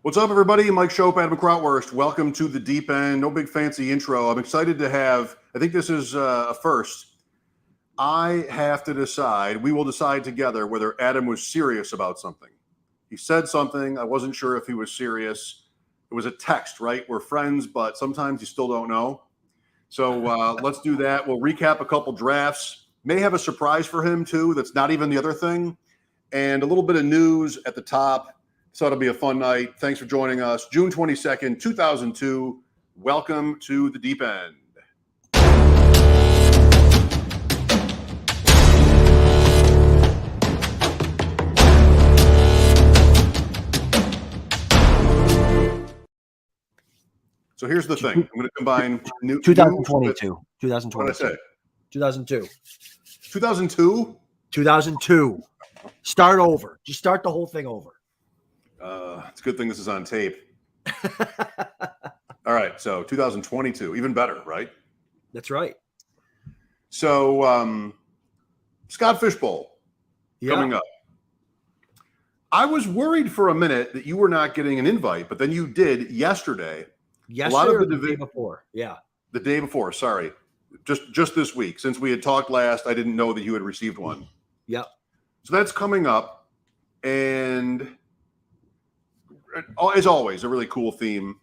What's up, everybody? Mike Shope, Adam Krautwurst. Welcome to the Deep End. No big fancy intro. I'm excited to have, I think this is a first. I have to decide, we will decide together whether Adam was serious about something. He said something. I wasn't sure if he was serious. It was a text, right? We're friends, but sometimes you still don't know. So let's do that. We'll recap a couple drafts. May have a surprise for him, too, that's not even the other thing. And a little bit of news at the top. So it'll be a fun night. Thanks for joining us. June 22nd, 2002. Welcome to the Deep End. So here's the thing. I'm going to combine new 2022. 2022. What did I say? 2002. 2002? 2002. Start over. Just start the whole thing over. It's a good thing this is on tape. All right, so 2022, even better, right? That's right. So Scott Fishbowl coming up. I was worried for a minute that you were not getting an invite, but then you did yesterday. A lot of the day before. Yeah. The day before, sorry. Just this week. Since we had talked last, I didn't know that you had received one. Yep. So that's coming up. And as always, a really cool theme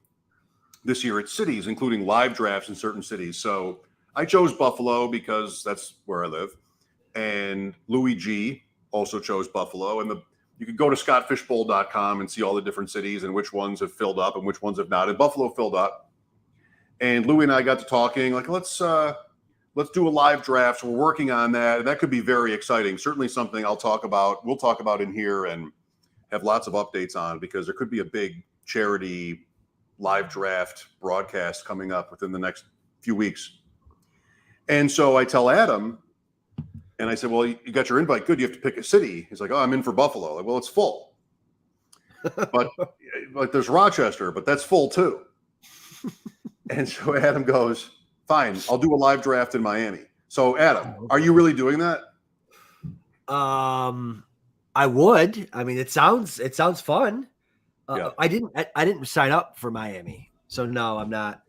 this year. It's cities, including live drafts in certain cities. So I chose Buffalo because that's where I live. And Louis G also chose Buffalo. And you could go to scottfishbowl.com and see all the different cities and which ones have filled up and which ones have not. And Buffalo filled up. And Louis and I got to talking, like, let's do a live draft. So we're working on that. And that could be very exciting. Certainly something we'll talk about in here and have lots of updates on, because there could be a big charity live draft broadcast coming up within the next few weeks. And so I tell Adam, and I said, well, you got your invite. Good. You have to pick a city. He's like, oh, I'm in for Buffalo. Like, well, it's full. But there's Rochester, but that's full too. And so Adam goes, fine, I'll do a live draft in Miami. So Adam, are you really doing that? I would. I mean, it sounds fun. Yeah. I didn't sign up for Miami, so no, I'm not.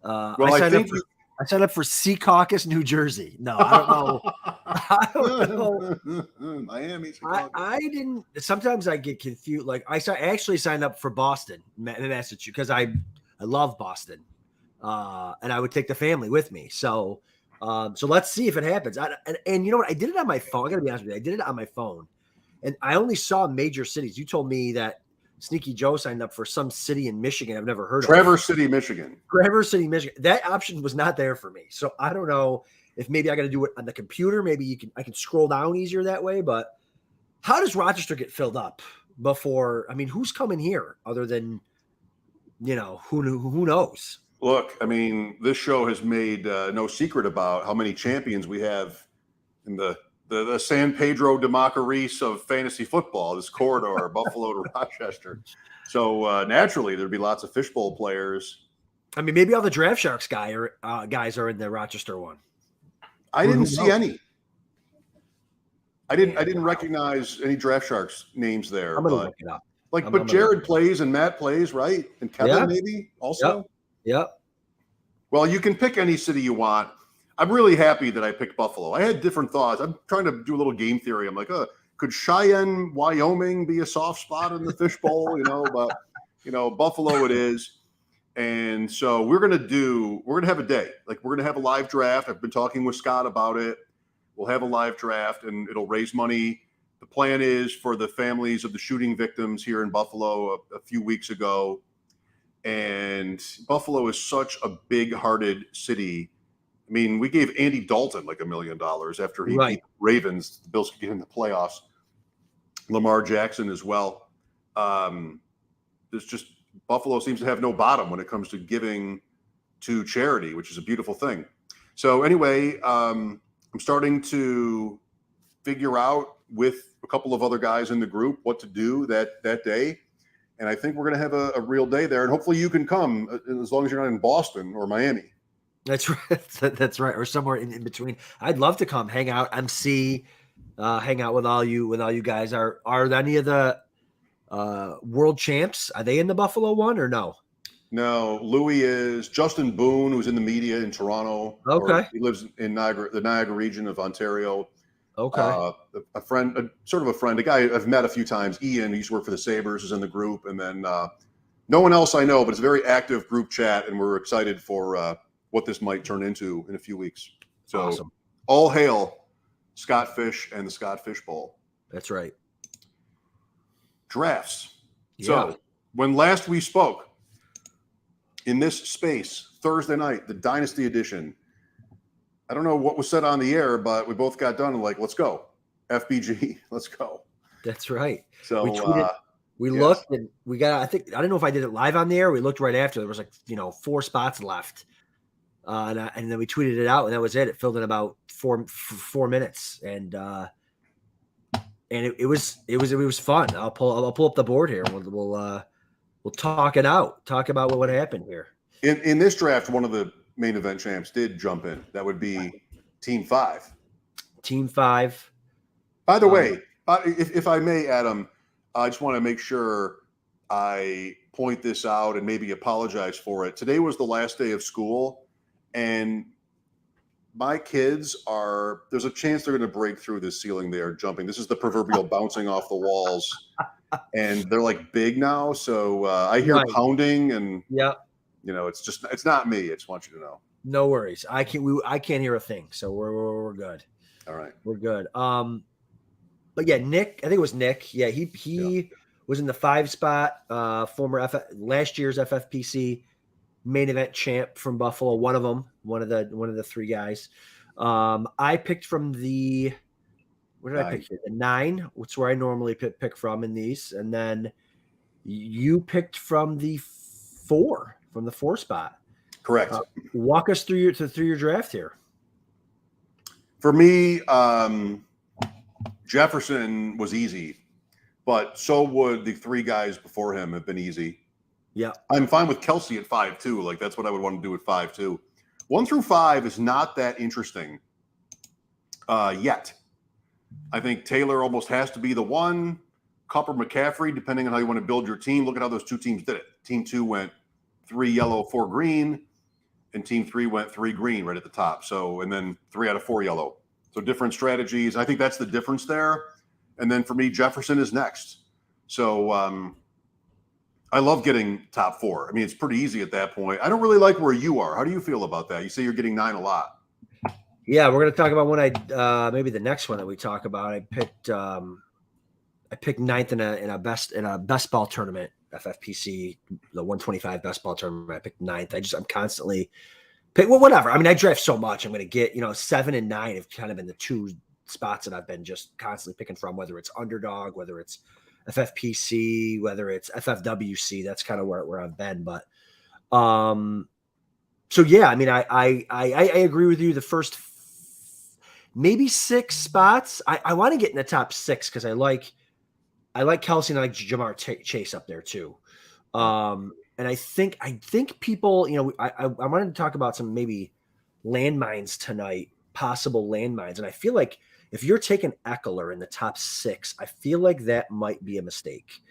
Well, I signed up for Secaucus, New Jersey. No, I don't know. Miami. I didn't. Sometimes I get confused. Like I actually signed up for Boston, Massachusetts, because I love Boston, and I would take the family with me. So let's see if it happens. And you know what? I did it on my phone. I got to be honest with you. I did it on my phone. And I only saw major cities. You told me that Sneaky Joe signed up for some city in Michigan I've never heard of. Traverse City, Michigan. That option was not there for me. So I don't know if maybe I got to do it on the computer. Maybe I can scroll down easier that way. But how does Rochester get filled up before? I mean, who's coming here other than, who knows? Look, I mean, this show has made no secret about how many champions we have in the San Pedro de Macorís of fantasy football, this corridor, Buffalo to Rochester. So naturally, there'd be lots of Fishbowl players. I mean, maybe all the Draft Sharks guys are in the Rochester one. I didn't see any. I didn't recognize any Draft Sharks names there. I'm gonna look it up. But Jared plays and Matt plays, right? And Kevin maybe also. Yep. Well, you can pick any city you want. I'm really happy that I picked Buffalo. I had different thoughts. I'm trying to do a little game theory. I'm like, could Cheyenne, Wyoming be a soft spot in the Fishbowl? But Buffalo it is. And so we're gonna have a day. Like, we're gonna have a live draft. I've been talking with Scott about it. We'll have a live draft and it'll raise money. The plan is for the families of the shooting victims here in Buffalo a few weeks ago. And Buffalo is such a big-hearted city. I mean, we gave Andy Dalton like $1 million after he beat the Ravens. The Bills could get in the playoffs. Lamar Jackson as well. There's just Buffalo seems to have no bottom when it comes to giving to charity, which is a beautiful thing. So anyway, I'm starting to figure out with a couple of other guys in the group what to do that day. And I think we're going to have a real day there. And hopefully you can come as long as you're not in Boston or Miami. That's right. That's right. Or somewhere in between. I'd love to come hang out, MC, hang out with all you guys. Are any of the world champs. Are they in the Buffalo one or no? No, Louis is Justin Boone, who's in the media in Toronto. Okay. He lives in the Niagara region of Ontario. Okay. A friend, a guy I've met a few times, Ian, who used to work for the Sabres, is in the group. And then no one else I know, but it's a very active group chat, and we're excited for what this might turn into in a few weeks. So Awesome. All hail Scott Fish and the Scott Fishbowl. That's right. Drafts. Yeah. So when last we spoke in this space, Thursday night, the Dynasty edition, I don't know what was said on the air, but we both got done and like, let's go. FBG, let's go. That's right. So we tweeted, we yes. looked and we got, I don't know if I did it live on the air. We looked right after. There was like, 4 spots left. And then we tweeted it out, and that was it. It filled in about 4 minutes. And it was fun. I'll pull up the board here. We'll talk it out. Talk about what happened here. In this draft, one of the main event champs did jump in. That would be Team 5. Team 5. By the way, if I may, Adam, I just want to make sure I point this out and maybe apologize for it. Today was the last day of school, and my kids there's a chance they're going to break through this ceiling they are jumping. This is the proverbial bouncing off the walls, and they're like big now. So I hear pounding, and it's not me. I just want you to know. No worries. I can't hear a thing. So we're good. All right. We're good. But yeah, Nick, I think it was Nick. Yeah. He was in the 5 spot, former last year's FFPC main event champ from Buffalo. One of the 3 guys. I picked from the, where did I pick here? The 9, which is where I normally pick from in these. And then you picked from the 4 spot. Correct. Walk us through your draft here. For me, Jefferson was easy, but so would the 3 guys before him have been easy. Yeah. I'm fine with Kelsey at 5 too. Like that's what I would want to do at 5 too. 1 through 5 is not that interesting yet. I think Taylor almost has to be the 1. Cup or McCaffrey, depending on how you want to build your team. Look at how those 2 teams did it. Team 2 went 3 yellow, 4 green, and team 3 went 3 green right at the top. So, and then 3 out of 4 yellow. So different strategies. I think that's the difference there. And then for me, Jefferson is next. So I love getting top 4. I mean, it's pretty easy at that point. I don't really like where you are. How do you feel about that? You say you're getting 9 a lot. Yeah, we're going to talk about when maybe the next one that we talk about. I picked 9th in a best ball tournament, FFPC, the 125 best ball tournament. I picked 9th. I'm constantly whatever. I mean, I draft so much. I'm going to get, 7 and 9 have kind of been the 2 spots that I've been just constantly picking from, whether it's Underdog, whether it's FFPC, whether it's FFWC. That's kind of where I've been. But so yeah, I mean, I agree with you. The first maybe 6 spots, I want to get in the top 6 because I like Kelsey and I like Jamar Chase up there too. And I think people, I wanted to talk about some maybe landmines tonight, possible landmines. And I feel like if you're taking Eckler in the top 6, I feel like that might be a mistake.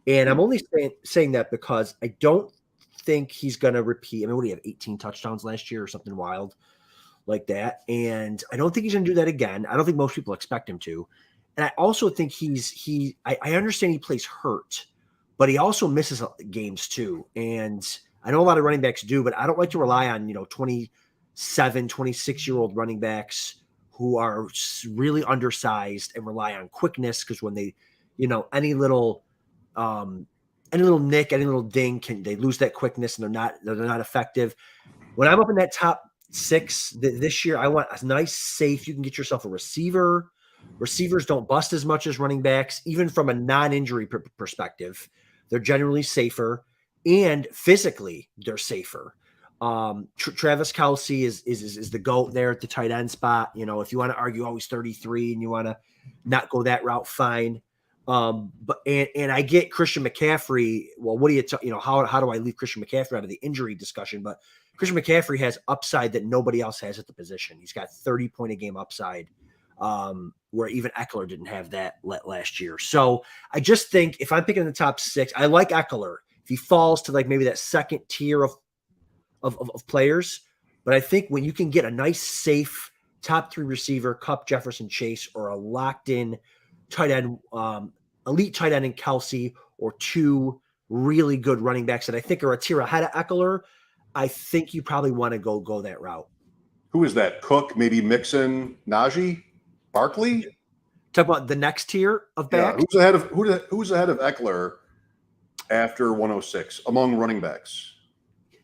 And I'm only saying that because I don't think he's going to repeat. I mean, what do you have, 18 touchdowns last year or something wild like that? And I don't think he's going to do that again. I don't think most people expect him to. And I also think I understand he plays hurt, but he also misses games too. And I know a lot of running backs do, but I don't like to rely on, 27, 26-year-old running backs who are really undersized and rely on quickness. Cause when they, any little nick, any little ding they lose that quickness and they're not effective. When I'm up in that top 6 this year, I want a nice, safe, you can get yourself a receiver. Receivers don't bust as much as running backs, even from a non-injury perspective. They're generally safer, and physically they're safer. Travis Kelce is the GOAT there at the tight end spot. If you want to argue, he's 33 and you want to not go that route, fine. But I get Christian McCaffrey. Well, what do you how do I leave Christian McCaffrey out of the injury discussion? But Christian McCaffrey has upside that nobody else has at the position. He's got 30-point a game upside. where even Eckler didn't have that last year. So I just think if I'm picking the top 6, I like Eckler. If he falls to like maybe that second tier of players, but I think when you can get a nice, safe top 3 receiver, Kupp, Jefferson, Chase, or a locked in tight end, elite tight end in Kelsey, or 2 really good running backs that I think are a tier ahead of Eckler, I think you probably want to go that route. Who is that? Cook, maybe Mixon, Najee, Barkley? Talk about the next tier of backs. Yeah, who's ahead of Eckler after 106 among running backs?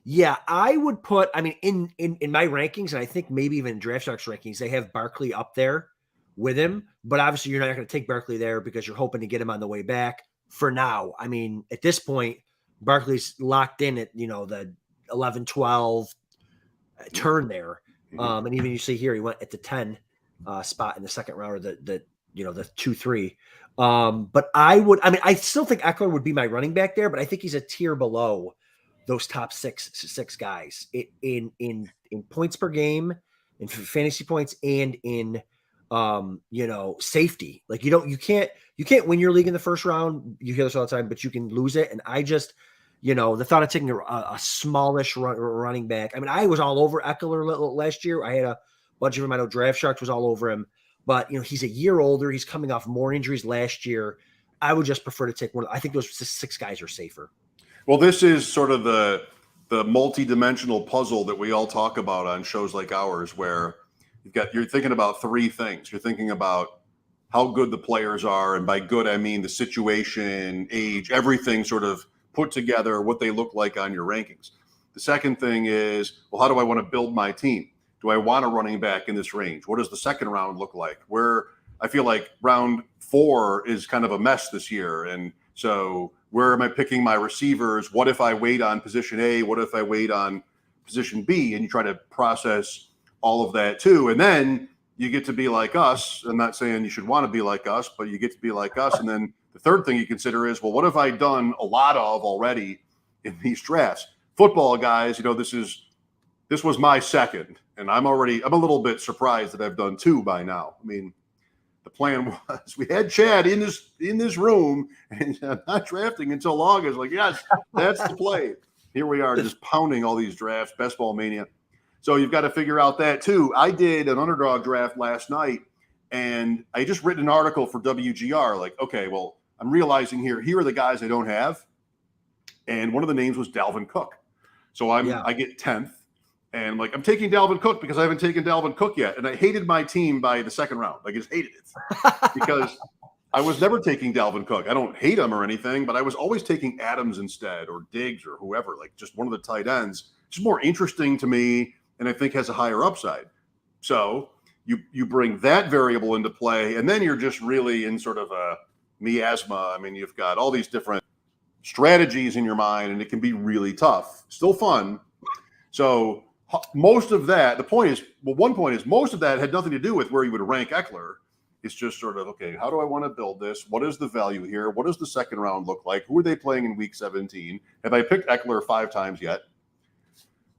Yeah, I would put, I mean, in my rankings, and I think maybe even Draft Sharks rankings, they have Barkley up there with him. But obviously, you're not going to take Barkley there because you're hoping to get him on the way back. For now, I mean, at this point, Barkley's locked in at, the 11-12 turn there. And even you see here, he went at the 10 spot in the second round, or the 2-3. But I still think Eckler would be my running back there, but I think he's a tier below those top six guys in points per game, in fantasy points, and in safety. Like you can't win your league in the first round. You hear this all the time, but you can lose it. And I just, the thought of taking a smallish running back. I mean, I was all over Eckler last year. I had a bunch of him. I know Draft Sharks was all over him, but he's a year older. He's coming off more injuries last year. I would just prefer to take one. I think those 6 guys are safer. Well, this is sort of the multi-dimensional puzzle that we all talk about on shows like ours, where you're thinking about 3 things. You're thinking about how good the players are, and by good I mean the situation, age, everything sort of put together, what they look like on your rankings. The second thing is, well, how do I want to build my team? Do I want a running back in this range? What does the second round look like? Where I feel like round 4 is kind of a mess this year, and so where am I picking my receivers? What if I wait on position A? What if I wait on position B? And you try to process all of that too. And then you get to be like us. I'm not saying you should want to be like us, but you get to be like us. And then the third thing you consider is, well, what have I done a lot of already in these drafts? Football guys, this was my second. And I'm a little bit surprised that I've done 2 by now. I mean, the plan was we had Chad in this room, and not drafting until August. Like, yes, that's the play. Here we are, just pounding all these drafts, best ball mania. So you've got to figure out that too. I did an underdog draft last night, and I just written an article for WGR. Like, okay, well, I'm realizing here are the guys I don't have, and one of the names was Dalvin Cook. So I get 10th. And I'm taking Dalvin Cook because I haven't taken Dalvin Cook yet. And I hated my team by the second round. I just hated it because I was never taking Dalvin Cook. I don't hate him or anything, but I was always taking Adams instead, or Diggs, or whoever, like just one of the tight ends. It's more interesting to me, and I think has a higher upside. So you bring that variable into play, and then you're just really in sort of a miasma. I mean, you've got all these different strategies in your mind, and it can be really tough. Still fun. So most of that, one point is most of that had nothing to do with where you would rank Eckler. It's just sort of, okay, how do I want to build this? What is the value here? What does the second round look like? Who are they playing in week 17? Have I picked Eckler 5 times yet?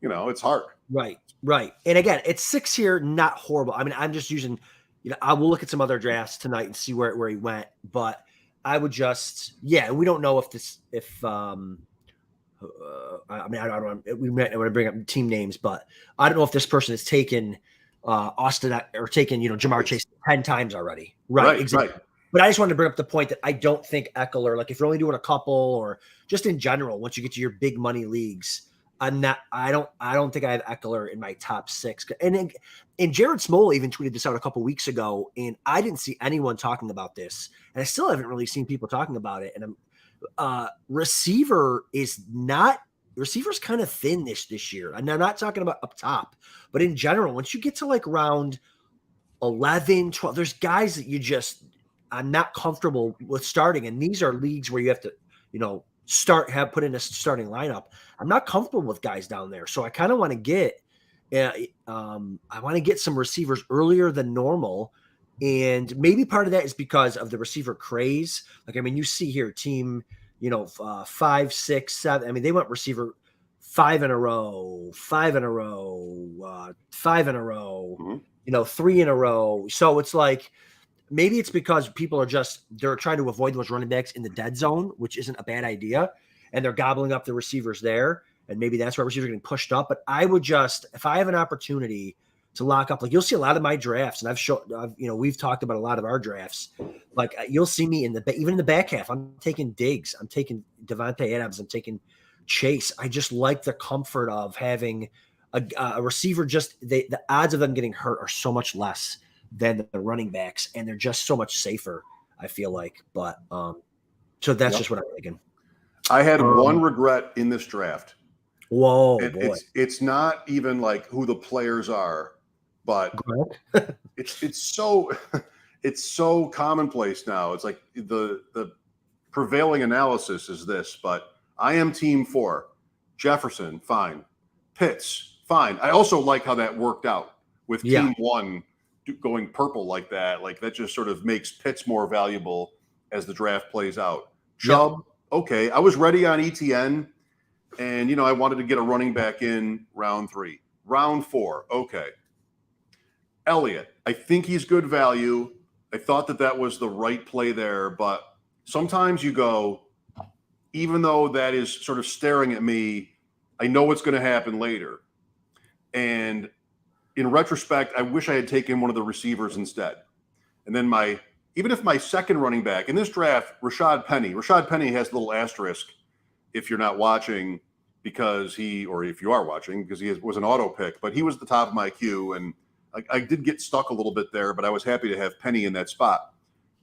It's hard. Right. And again, it's 6 here, not horrible. I mean, I'm just using, I will look at some other drafts tonight and see where he went, but I would just, we don't know I don't want to bring up team names, but I don't know if this person has taken Austin or taken, Jamar Chase 10 times already. Right. Exactly. Right. But I just wanted to bring up the point that I don't think Eckler, like if you're only doing a couple or just in general, once you get to your big money leagues, I don't think I have Eckler in my top 6. And Jared Smola even tweeted this out a couple weeks ago, and I didn't see anyone talking about this, and I still haven't really seen people talking about it. And receivers kind of thin this year. And I'm not talking about up top, but in general, once you get to like round 11, 12, there's guys that I'm not comfortable with starting. And these are leagues where you have to, put in a starting lineup. I'm not comfortable with guys down there. So I kind of want to get, some receivers earlier than normal. And maybe part of that is because of the receiver craze. Like, I mean, you see here team, 5, 6, 7. I mean, they went receiver 5 in a row, 5 in a row, 5 in a row, Mm-hmm. 3 in a row. So it's like, maybe it's because people are they're trying to avoid those running backs in the dead zone, which isn't a bad idea. And they're gobbling up the receivers there. And maybe that's why receivers are getting pushed up. But I would if I have an opportunity to lock up, like you'll see a lot of my drafts, and we've talked about a lot of our drafts. Like you'll see me even in the back half, I'm taking Diggs, I'm taking Devontae Adams, I'm taking Chase. I just like the comfort of having a receiver. The odds of them getting hurt are so much less than the running backs, and they're just so much safer, I feel like. But so that's just what I'm thinking. I had one regret in this draft. Whoa, boy. It's not even like who the players are, but it's so commonplace now. It's like the prevailing analysis is this, but I am team 4. Jefferson, fine. Pitts, fine. I also like how that worked out with team 1 going purple like that. Like that just sort of makes Pitts more valuable as the draft plays out. Chubb, okay. I was ready on ETN, and I wanted to get a running back in round 3. Round 4, okay. Elliott, I think he's good value. I thought that was the right play there, but sometimes you go, even though that is sort of staring at me, I know what's going to happen later. And in retrospect, I wish I had taken one of the receivers instead. And then even if my second running back in this draft, Rashad Penny has a little asterisk if you're not watching or if you are watching, because he was an auto pick, but he was the top of my queue. And I did get stuck a little bit there, but I was happy to have Penny in that spot.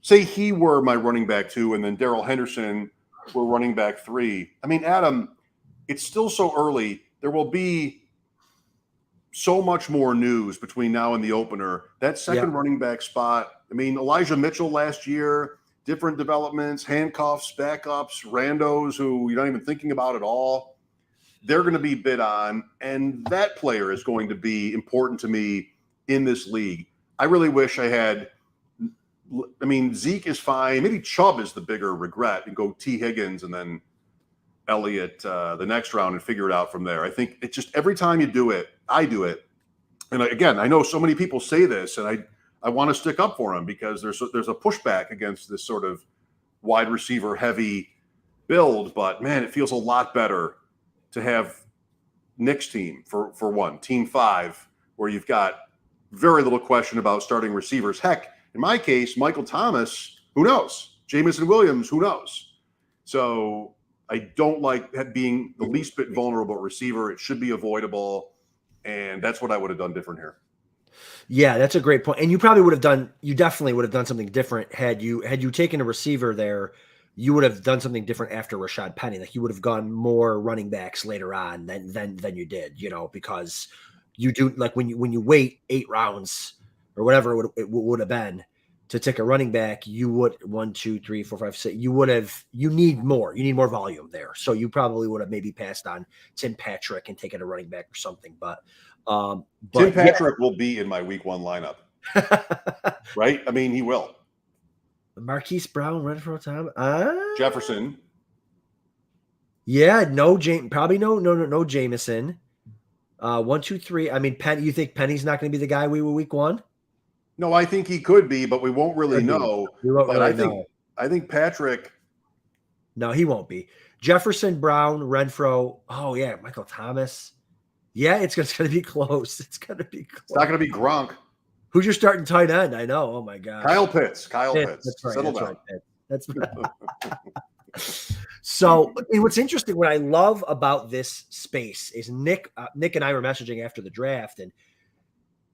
Say he were my running back 2, and then Darrell Henderson were running back 3. I mean, Adam, it's still so early. There will be so much more news between now and the opener. That second running back spot, I mean, Elijah Mitchell last year, different developments, handcuffs, backups, randos who you're not even thinking about at all. They're going to be bid on, and that player is going to be important to me in this league. I really wish I had – I mean, Zeke is fine. Maybe Chubb is the bigger regret, and go T. Higgins and then Elliott the next round and figure it out from there. I think it's just every time you do it, I do it. And again, I know so many people say this, and I want to stick up for them because there's a pushback against this sort of wide receiver heavy build. But man, it feels a lot better to have Nick's team for one, team 5, where you've got very little question about starting receivers. Heck, in my case, Michael Thomas, who knows? Jamison Williams, who knows? So I don't like being the least bit vulnerable receiver. It should be avoidable. And that's what I would have done different here. Yeah, that's a great point. And you definitely would have done something different had you taken a receiver there. You would have done something different after Rashad Penny. Like you would have gone more running backs later on than you did, because you do, like when you wait 8 rounds or whatever it would have been to take a running back, you would 1, 2, 3, 4, 5, 6. You need more volume there. So you probably would have maybe passed on Tim Patrick and taken a running back or something. But Tim Patrick will be in my week 1 lineup, right? I mean, he will. Marquise Brown, Renfro, Tom, Jefferson. Yeah, probably no Jameson. 1, 2, 3. I mean, you think Penny's not going to be the guy we were week 1? No, I think he could be, but we won't really know. I think Patrick. No, he won't be. Jefferson, Brown, Renfro. Oh yeah, Michael Thomas. Yeah, it's going to be close. It's going to be close. It's not going to be Gronk. Who's your starting tight end? I know. Oh my God. Kyle Pitts. That's right. Settle down. That's right. So what's interesting, what I love about this space is Nick and I were messaging after the draft, and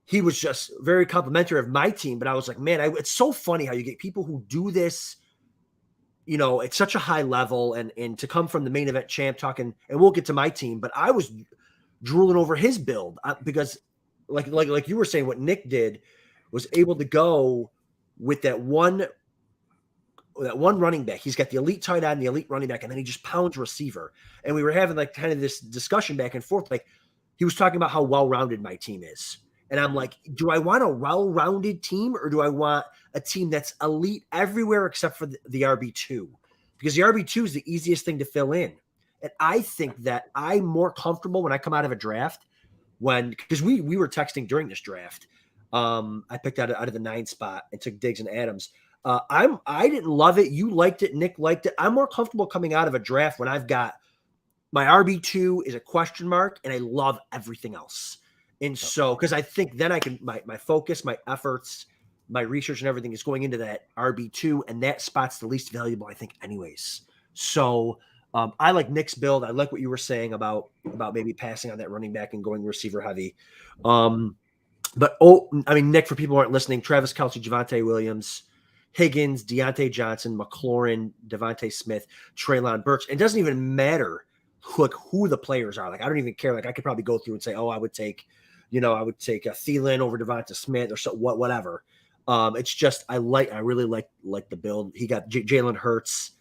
he was just very complimentary of my team. But I was like, man, it's so funny how you get people who do this, at such a high level, and to come from the main event champ talking, and we'll get to my team, but I was drooling over his build because like you were saying, what Nick did was able to go with that one running back. He's got the elite tight end, the elite running back, and then he just pounds receiver. And we were having like kind of this discussion back and forth. Like he was talking about how well-rounded my team is. And I'm like, do I want a well-rounded team, or do I want a team that's elite everywhere except for the RB2? Because the RB2 is the easiest thing to fill in. And I think that I'm more comfortable when I come out of a draft because we were texting during this draft. I picked out of the 9 spot and took Diggs and Adams. I didn't love it. You liked it. Nick liked it. I'm more comfortable coming out of a draft when I've got my RB2 is a question mark and I love everything else. And so, because I think then I can, my focus, my efforts, my research and everything is going into that RB2, and that spot's the least valuable, I think, anyways. So I like Nick's build. I like what you were saying about maybe passing on that running back and going receiver heavy. But Nick, for people who aren't listening, Travis Kelce, Javonte Williams, Higgins, Deontay Johnson, McLaurin, Devontae Smith, Treylon Burks. It doesn't even matter who the players are. Like, I don't even care. Like, I could probably go through and say, I would take a Thielen over Devonta Smith or whatever. It's just I really like the build. He got Jalen Hurts,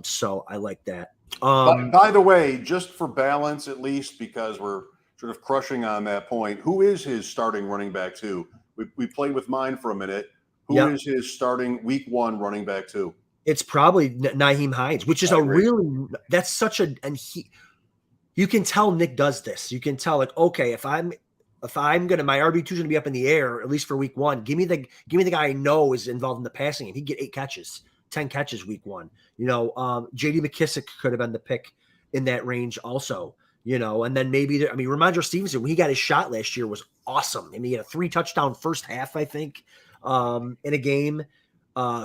so I like that. By the way, just for balance, at least because we're sort of crushing on that point, who is his starting running back two? We played with mine for a minute. Who is his starting week 1 running back two? It's probably Nyheim Hines, which is that's such a, and you can tell Nick does this. You can tell, like, okay, if I'm gonna, my RB2 is gonna be up in the air at least for week 1. Give me the guy I know is involved in the passing, and he'd get 8 catches, 10 catches week 1. JD McKissick could have been the pick in that range also. And then maybe Ramondre Stevenson, when he got his shot last year, was awesome. He had a 3 touchdown first half, I think, in a game.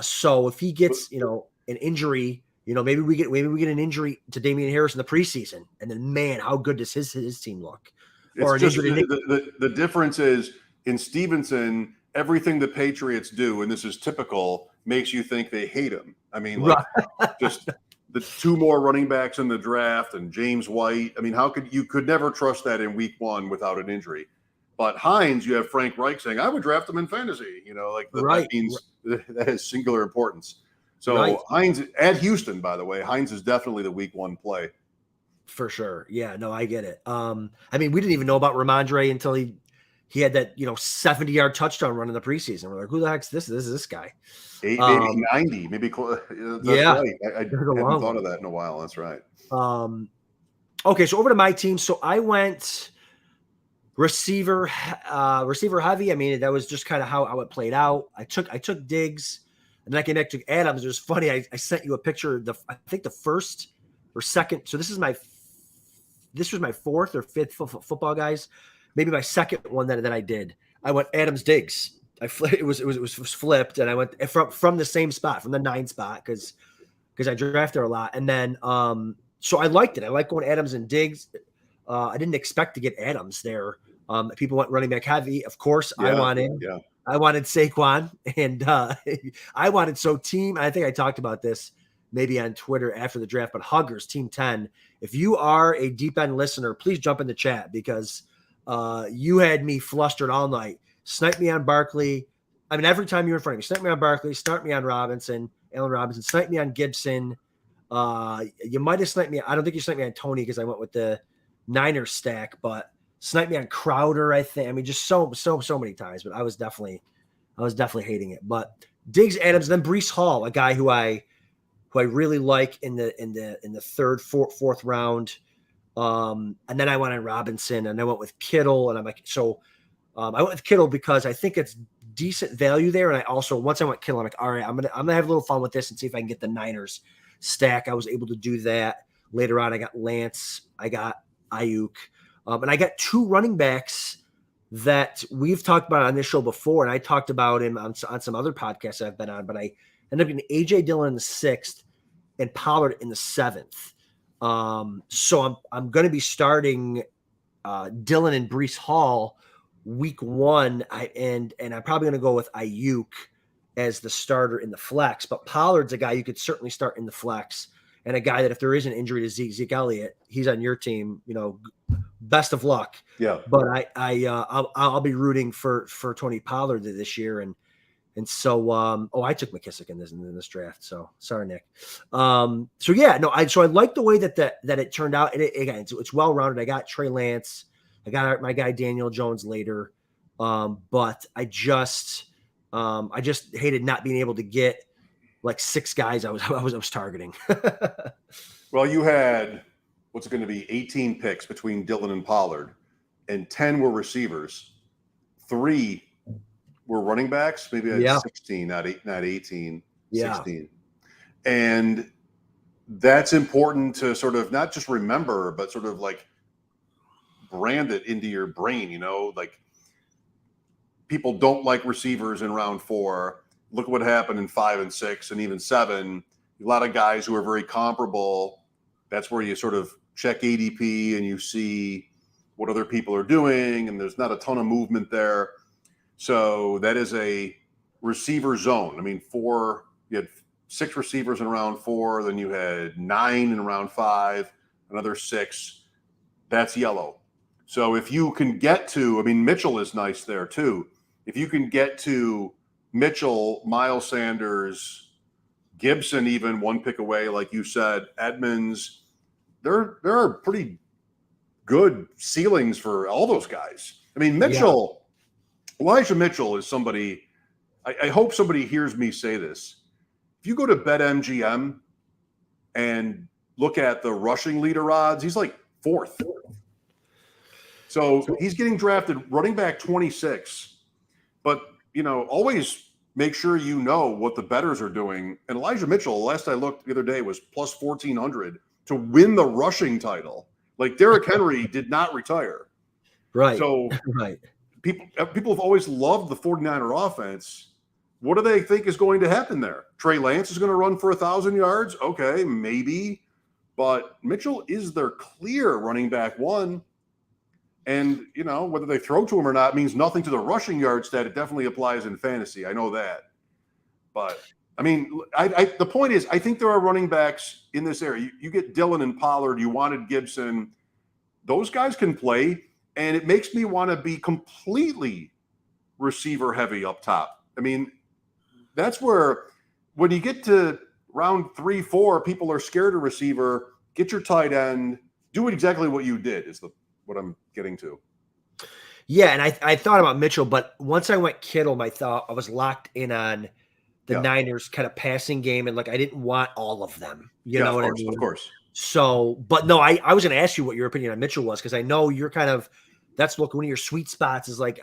So if he gets, an injury, maybe we get an injury to Damian Harris in the preseason, and then, man, how good does his team look? It's just the difference is in Stevenson, everything the Patriots do, and this is typical, makes you think they hate him. Just the 2 more running backs in the draft and James White. How could you never trust that in week 1 without an injury? But Hines, you have Frank Reich saying, I would draft him in fantasy. That means that has singular importance. So Hines at Houston, by the way, Hines is definitely the week 1 play. For sure. Yeah, no, I get it. We didn't even know about Ramondre until he had that, 70-yard touchdown run in the preseason. We're like, who the heck's this? This is this guy. 8, maybe 90, maybe. That's right. I haven't thought of that in a while. That's right. Okay, so over to my team. So I went receiver heavy. That was just kind of how it played out. I took Diggs, and then I connected to Adams. It was funny. I sent you a picture. I think the first or second. So this was my 4th or 5th football guys. Maybe my second one that I did. I went Adams Diggs. It was flipped, and I went from the same spot, from the 9 spot, because I drafted a lot, and then so I liked it. I like going Adams and Diggs. I didn't expect to get Adams there. People went running back heavy. Of course, I wanted Saquon, and I wanted team. I think I talked about this maybe on Twitter after the draft, but Huggers, Team 10. If you are a deep end listener, please jump in the chat, because you had me flustered all night. Snipe me on Barkley. Every time you were in front of me, snipe me on Barkley, start me on Allen Robinson, snipe me on Gibson. You might have sniped me. I don't think you sniped me on Tony, because I went with the Niners stack, but sniped me on Crowder, I think. Just so many times, but I was definitely hating it. But Diggs, Adams, then Breece Hall, a guy who I really like in the 3rd, 4th round. And then I went on Robinson, and I went with Kittle, and I'm like, I went with Kittle because I think it's decent value there. And I also, once I went Kittle, I'm like, all right, I'm gonna have a little fun with this and see if I can get the Niners stack. I was able to do that. Later on, I got Lance, I got Ayuk, and I got 2 running backs that we've talked about on this show before, and I talked about him on some other podcasts I've been on. But I ended up getting AJ Dillon in the 6th and Pollard in the 7th. So I'm going to be starting Dillon and Breece Hall week 1, and I'm probably going to go with Ayuk as the starter in the flex. But Pollard's a guy you could certainly start in the flex, and a guy that if there is an injury to Zeke Elliott, he's on your team. Best of luck. Yeah. But I'll be rooting for Tony Pollard this year, and so I took McKissick in this draft. So sorry, Nick. So I like the way that it turned out. And again, it's well rounded. I got Trey Lance. I got my guy Daniel Jones later. But I just hated not being able to get like 6 guys I was targeting. Well, you had what's it going to be, 18 picks between Dillon and Pollard, and 10 were receivers. 3 were running backs. Maybe I had 16, not 18, 16. And that's important to sort of not just remember, but sort of like brand it into your brain, you know, like people don't like receivers in round 4. Look at what happened in 5 and 6 and even 7. A lot of guys who are very comparable. That's where you sort of check ADP and you see what other people are doing, and there's not a ton of movement there. So that is a receiver zone. I mean, you had 6 receivers in round 4, then you had 9 in round 5, another 6. That's yellow. So if you can get to, I mean, Mitchell is nice there too. If you can get to Mitchell, Miles Sanders, Gibson, even 1 pick away, like you said, Edmonds, there are pretty good ceilings for all those guys. I mean, Mitchell, Elijah Mitchell is somebody, I hope somebody hears me say this. If you go to BetMGM and look at the rushing leader odds, he's like 4th. So he's getting drafted running back 26. But, you know, always make sure you know what the bettors are doing. And Elijah Mitchell, last I looked the other day, was plus 1,400 to win the rushing title. Like Derrick Henry did not retire. Right. So people have always loved the 49er offense. What do they think is going to happen there? Trey Lance is going to run for 1,000 yards? Okay, maybe. But Mitchell is their clear running back 1. And, you know, whether they throw to him or not means nothing to the rushing yard stat. It definitely applies in fantasy. I know that. But, I mean, the point is, I think there are running backs in this area. You get Dillon and Pollard. You wanted Gibson. Those guys can play. And it makes me want to be completely receiver heavy up top. I mean, that's where when you get to round 3, 4, people are scared of receiver. Get your tight end. Do exactly what you did is what I'm getting to. Yeah, and I thought about Mitchell, but once I went Kittle, I was locked in on the Niners kind of passing game, and like I didn't want all of them. You know what I mean? Of course. So, but no, I was going to ask you what your opinion on Mitchell was, because I know you're kind of one of your sweet spots is like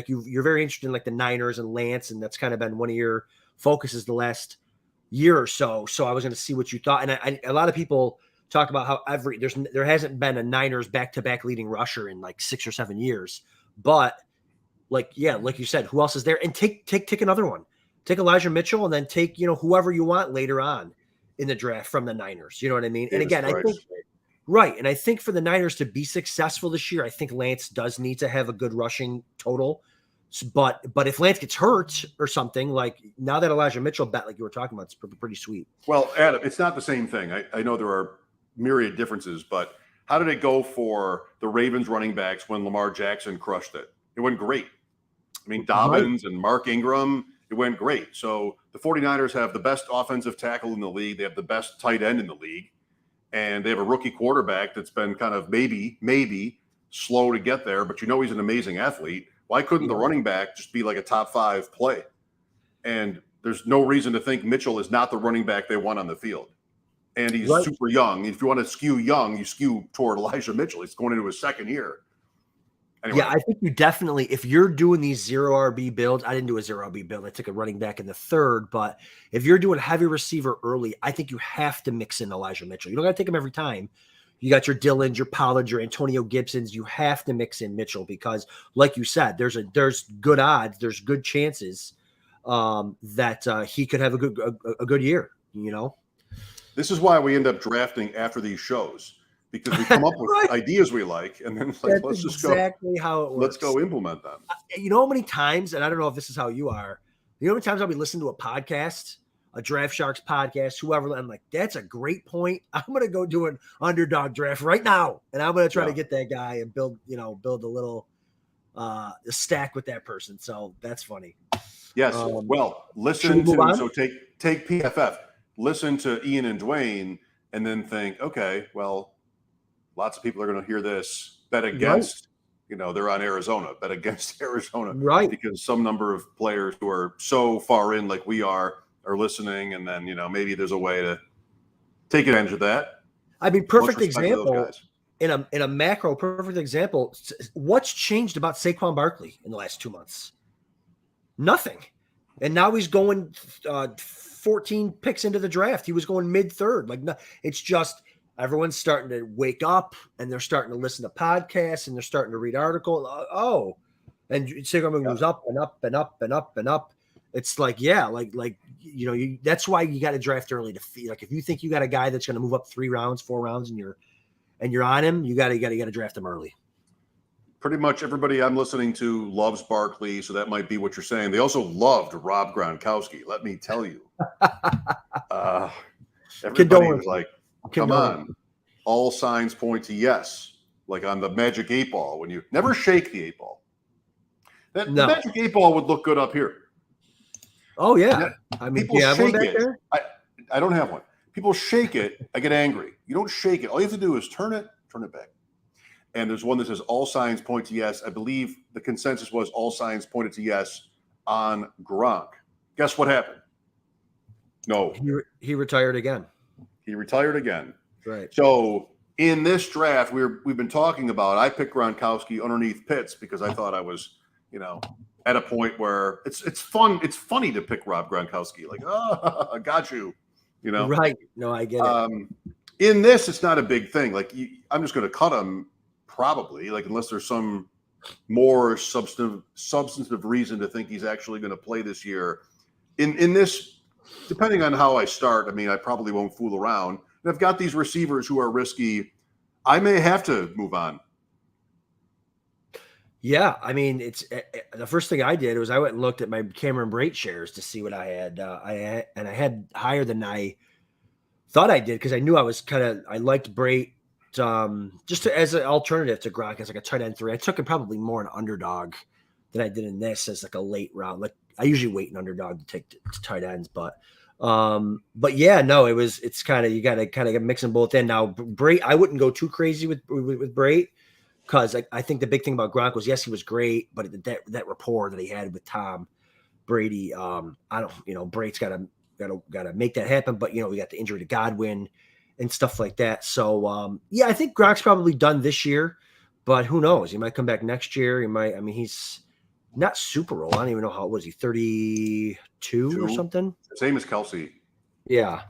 you're very interested in like the Niners and Lance, and that's kind of been one of your focuses the last year or so. So I was going to see what you thought, and a lot of people talk about how there hasn't been a Niners back-to-back leading rusher in like 6 or 7 years. But like you said, who else is there? And take another one. Take Elijah Mitchell, and then take, you know, whoever you want later on in the draft from the Niners. You know what I mean? And again, I think and I think for the Niners to be successful this year, I think Lance does need to have a good rushing total. But if Lance gets hurt or something, like now that Elijah Mitchell bet, like you were talking about, it's pretty sweet. Well, Adam, it's not the same thing. I know there are myriad differences, but how did it go for the Ravens running backs when Lamar Jackson crushed it? It went great. I mean, Dobbins and Mark Ingram, it went great. So the 49ers have the best offensive tackle in the league. They have the best tight end in the league. And they have a rookie quarterback that's been kind of maybe slow to get there, but you know he's an amazing athlete. Why couldn't the running back just be like a top 5 play? And there's no reason to think Mitchell is not the running back they want on the field. And he's super young. If you want to skew young, you skew toward Elijah Mitchell. He's going into his 2nd year. Anyway. Yeah, I think you definitely, if you're doing these 0 RB builds, I didn't do a 0 RB build. I took a running back in the 3rd. But if you're doing heavy receiver early, I think you have to mix in Elijah Mitchell. You don't got to take him every time. You got your Dillons, your Pollards, your Antonio Gibsons. You have to mix in Mitchell because, like you said, there's good odds, there's good chances that he could have a good year, you know? This is why we end up drafting after these shows, because we come up with ideas we like, and then it's like, let's just go. Exactly how it works. Let's go implement them. You know how many times, and I don't know if this is how you are, you know how many times I'll be listening to a podcast, a Draft Sharks podcast, whoever, I'm like, that's a great point. I'm going to go do an Underdog draft right now, and I'm going to try to get that guy and build a little stack with that person. So that's funny. Yes. Well, listen to, so take PFF. Listen to Ian and Dwayne, and then think, okay, well, lots of people are going to hear this. Bet against, you know, they're on Arizona. Bet against Arizona, right? Because some number of players who are so far in, like we are listening, and then, you know, maybe there's a way to take advantage of that. I mean, Much perfect respect to those example guys. in a macro, perfect example. What's changed about Saquon Barkley in the last 2 months? Nothing. And now he's going 14 picks into the draft. He was going mid-third. Like, no, it's just everyone's starting to wake up and they're starting to listen to podcasts and they're starting to read articles. Oh, and Saquon goes up and up and up and up and up. It's like, yeah, that's why you got to draft early to feel like if you think you got a guy that's going to move up 3 rounds, 4 rounds, and you're on him, you got to draft him early. Pretty much everybody I'm listening to loves Barkley, so that might be what you're saying. They also loved Rob Gronkowski. Let me tell you, everybody was like, "Come on!" All signs point to yes. Like on the Magic 8-Ball, when you never shake the 8-Ball. The Magic 8-Ball would look good up here. Oh yeah, I mean, people shake it. I don't have one. People shake it. I get angry. You don't shake it. All you have to do is turn it back. And there's one that says all signs point to yes. I believe the consensus was all signs pointed to yes on Gronk. Guess what happened? No. He retired again. He retired again. Right. So in this draft, we've been talking about, I picked Gronkowski underneath Pitts because I thought I was, at a point where it's fun. It's funny to pick Rob Gronkowski. Like, oh, I got you. Right. No, I get it. In this, it's not a big thing. Like, I'm just going to cut him. Probably, like, unless there's some more substantive reason to think he's actually going to play this year. In this, depending on how I start, I mean, I probably won't fool around. And I've got these receivers who are risky. I may have to move on. Yeah, I mean, it's the first thing I did was I went and looked at my Cameron Brate shares to see what I had. I had higher than I thought I did because I knew I liked Brate. Just as an alternative to Gronk as like a tight end 3. I took it probably more an underdog than I did in this as like a late round. Like I usually wait an underdog to take to tight ends, but yeah, no, it's kind of, you got to kind of mix them both in. Now Brate, I wouldn't go too crazy with Brate because I think the big thing about Gronk was, yes, he was great, but that rapport that he had with Tom Brady, Brate's got to make that happen. But we got the injury to Godwin and stuff like that. So, yeah, I think Gronk's probably done this year, but who knows? He might come back next year. He's not super old. I don't even know how old was he, 32 or something? Same as Kelsey. Yeah.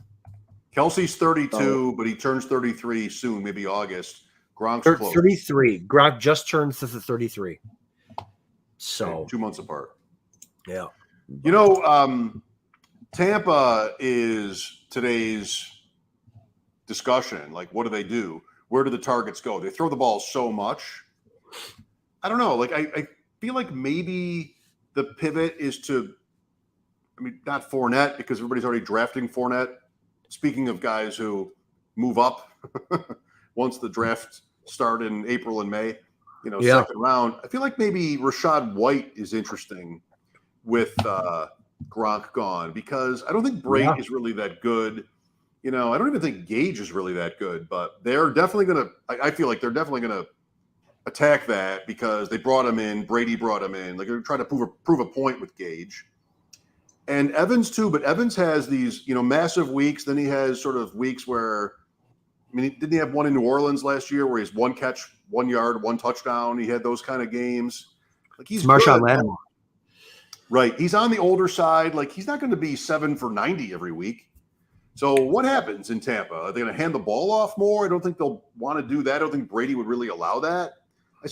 Kelsey's 32, but he turns 33 soon, maybe August. Gronk's close. 33. Gronk just turned to the 33. So okay, 2 months apart. Yeah. Tampa is today's discussion. Like, what do they do? Where do the targets go? They throw the ball so much. I don't know. Like, I feel like maybe the pivot is to, not Fournette, because everybody's already drafting Fournette. Speaking of guys who move up once the draft start in April and May, second round, I feel like maybe Rachaad White is interesting with Gronk gone, because I don't think Brate is really that good. I don't even think Gage is really that good, but they're definitely going to – I feel like they're definitely going to attack that because they brought him in. Brady brought him in. Like, they're trying to prove a point with Gage. And Evans too, but Evans has these, massive weeks. Then he has sort of weeks where – didn't he have one in New Orleans last year where he's 1 catch, 1 yard, 1 touchdown? He had those kind of games. Like, he's Marshawn Lattimore. Right. He's on the older side. Like, he's not going to be 7 for 90 every week. So what happens in Tampa? Are they going to hand the ball off more? I don't think they'll want to do that. I don't think Brady would really allow that. I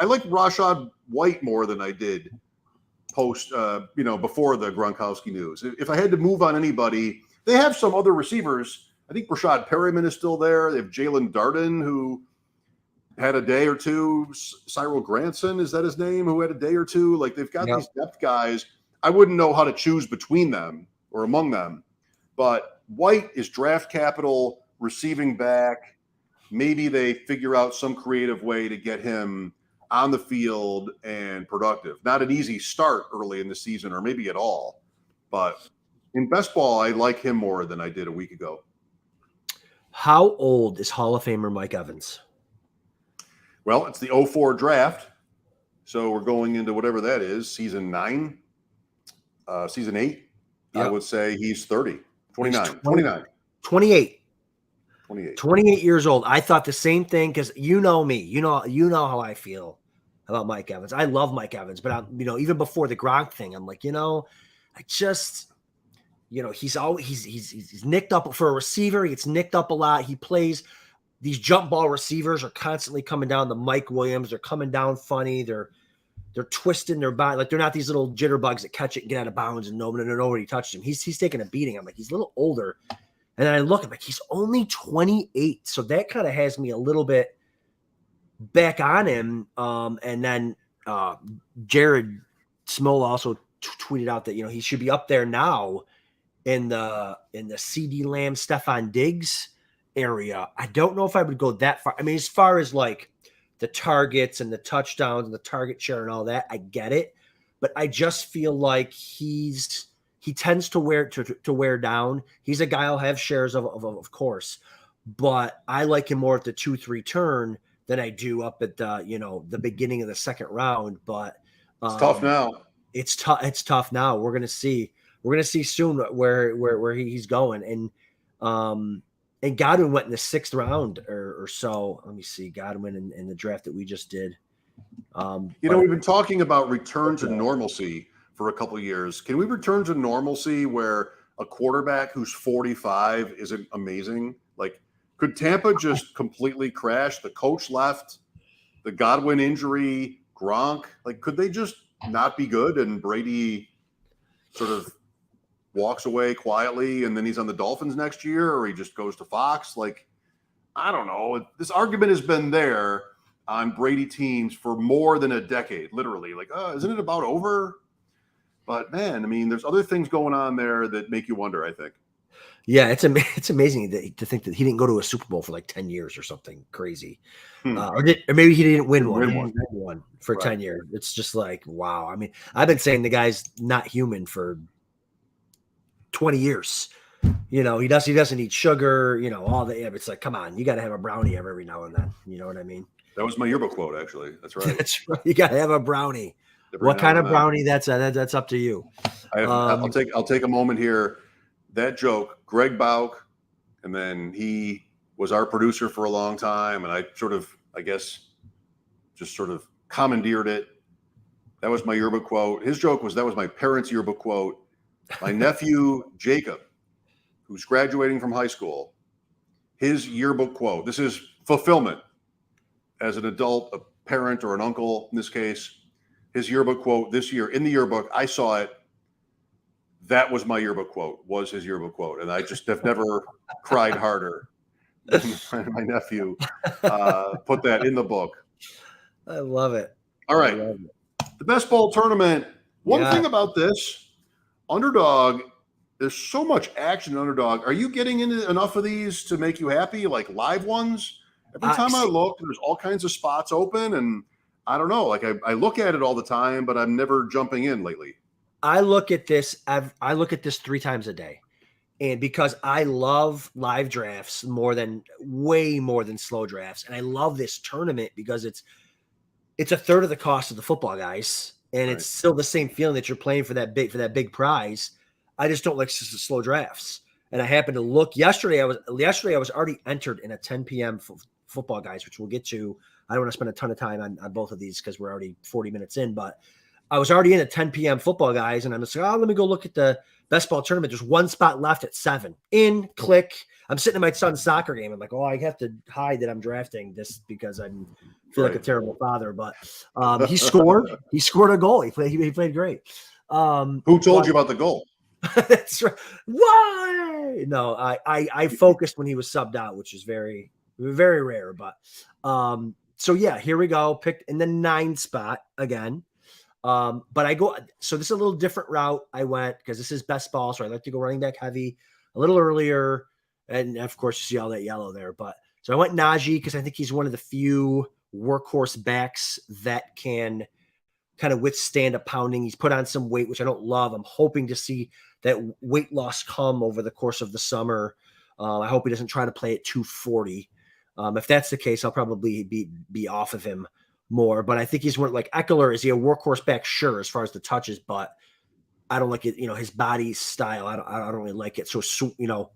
like Rachaad White more than I did post, before the Gronkowski news. If I had to move on anybody, they have some other receivers. I think Rashad Perryman is still there. They have Jalen Darden, who had a day or two. Cyril Granson, is that his name? Who had a day or two? Like, they've got these depth guys. I wouldn't know how to choose between them or among them, but White is draft capital, receiving back. Maybe they figure out some creative way to get him on the field and productive. Not an easy start early in the season, or maybe at all. But in best ball, I like him more than I did a week ago. How old is Hall of Famer Mike Evans? Well, it's the 04 draft. So we're going into whatever that is, season 9, season 8. Yep. I would say he's 30. 29. 28. 28 years old. I thought the same thing because you know me. You know how I feel about Mike Evans. I love Mike Evans, but even before the Gronk thing, I'm like, I just, he's nicked up for a receiver. He gets nicked up a lot. He plays. These jump ball receivers are constantly coming down. The Mike Williams, they're coming down funny. They're twisting their body. Like they're not these little jitterbugs that catch it and get out of bounds and nobody touches him. He's taking a beating. I'm like, he's a little older. And then I look, I'm like, he's only 28. So that kind of has me a little bit back on him. And then Jared Smola also tweeted out that, he should be up there now in the CD Lamb, Stephon Diggs area. I don't know if I would go that far. I mean, as far as like the targets and the touchdowns and the target share and all that, I get it. But I just feel like he tends to wear down. He's a guy I'll have shares of course, but I like him more at the 2-3 turn than I do up at the beginning of the second round. But it's tough now. It's tough now. We're gonna see soon where he's going. And Godwin went in the 6th round or so. Let me see. Godwin in the draft that we just did. We've been talking about return to normalcy for a couple of years. Can we return to normalcy where a quarterback who's 45 isn't amazing? Like, could Tampa just completely crash? The coach left, the Godwin injury, Gronk. Like, could they just not be good and Brady sort of walks away quietly and then he's on the Dolphins next year, or he just goes to Fox? Like, I don't know. This argument has been there on Brady teams for more than a decade, literally. Like, isn't it about over? But man, I mean, there's other things going on there that make you wonder, I think. Yeah, it's amazing to think that he didn't go to a Super Bowl for like 10 years or something crazy. Or maybe he didn't win one for 10 years. It's just like, wow. I mean, I've been saying the guy's not human for 20 years. He doesn't eat sugar, all the, it's like, come on, you got to have a brownie every now and then. You know what I mean? That was my yearbook quote, actually. That's right. That's right. You got to have a brownie. What kind of brownie? That's up to you. I'll take a moment here. That joke, Greg Bauk, and then he was our producer for a long time, and I just commandeered it. That was my yearbook quote. His joke was that was my parents' yearbook quote. My nephew Jacob, who's graduating from high school, his yearbook quote. This is fulfillment as an adult, a parent or an uncle in this case. His yearbook quote this year in the yearbook, I saw it. That was my yearbook quote, was his yearbook quote. And I just have never cried harder than my nephew put that in the book. I love it. All right. The Best-Ball Tournament. One thing about this, Underdog, there's so much action in Underdog. Are you getting into enough of these to make you happy, like live ones? Every time I look, there's all kinds of spots open, and I don't know. Like I look at it all the time, but I'm never jumping in lately. I look at this 3 times a day, and because I love live drafts way more than slow drafts, and I love this tournament because it's a third of the cost of the football, guys, and it's still the same feeling that you're playing for that big prize. I just don't like slow drafts, and I happened to look yesterday. I was already entered in a 10 p.m. football, guys, which we'll get to. I don't want to spend a ton of time on both of these because we're already 40 minutes in, but I was already in at 10 p.m. football, guys, and I'm just like, let me go look at the Best-Ball Tournament. There's one spot left at 7. Click. I'm sitting in my son's soccer game. I'm like, I have to hide that I'm drafting this because I feel like a terrible father. But he scored. He scored a goal. He played great. Who told you about the goal? That's right. Why? No, I focused when he was subbed out, which is very, very rare. But so yeah, here we go. Picked in the 9 spot again. But so this is a little different route I went because this is best ball. So I like to go running back heavy a little earlier. And of course you see all that yellow there, but so I went Najee because I think he's one of the few workhorse backs that can kind of withstand a pounding. He's put on some weight, which I don't love. I'm hoping to see that weight loss come over the course of the summer. I hope he doesn't try to play at 240. If that's the case, I'll probably be off of him more, but I think he's like Eckler. Is he a workhorse back? Sure, as far as the touches, but I don't like it. His body style. I don't really like it. So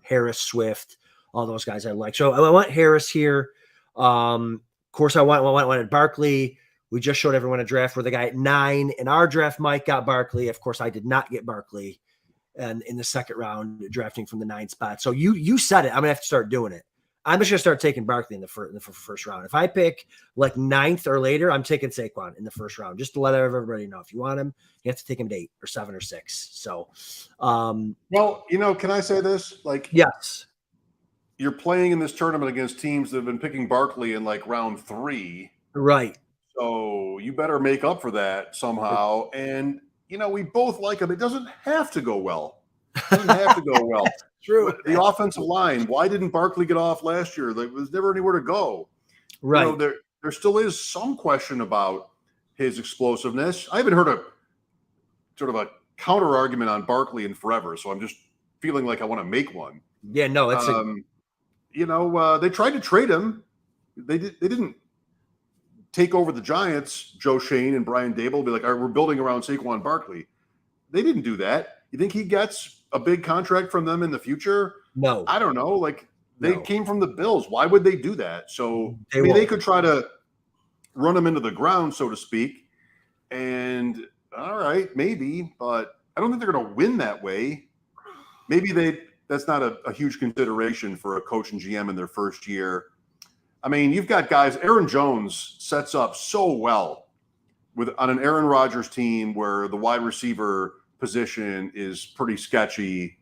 Harris, Swift, all those guys I like. So I want Harris here. Of course, I wanted Barkley. We just showed everyone a draft where the guy at 9 in our draft, Mike, got Barkley. Of course, I did not get Barkley, and in the second round, drafting from the 9th spot. So you said it. I'm gonna have to start doing it. I'm just gonna start taking Barkley in the first round. If I pick like 9th or later, I'm taking Saquon in the first round, just to let everybody know. If you want him, you have to take him at 8 or 7 or 6. So, well, can I say this? Like, yes, you're playing in this tournament against teams that have been picking Barkley in like round 3, right? So you better make up for that somehow. And we both like him. It doesn't have to go well. It doesn't have to go well. True. The offensive line, why didn't Barkley get off last year? There was never anywhere to go. Right. There still is some question about his explosiveness. I haven't heard a sort of a counter argument on Barkley in forever, so I'm just feeling like I want to make one. Yeah, no, it's they tried to trade him. They didn't take over the Giants, Joe Shane and Brian Dable, be like, all right, we're building around Saquon Barkley. They didn't do that. You think he gets a big contract from them in the future? No. I don't know. Like, they came from the Bills. Why would they do that? So they could try to run him into the ground, so to speak. And all right, maybe, but I don't think they're going to win that way. Maybe that's not a huge consideration for a coach and GM in their first year. I mean, you've got guys. Aaron Jones sets up so well on an Aaron Rodgers team where the wide receiver position is pretty sketchy.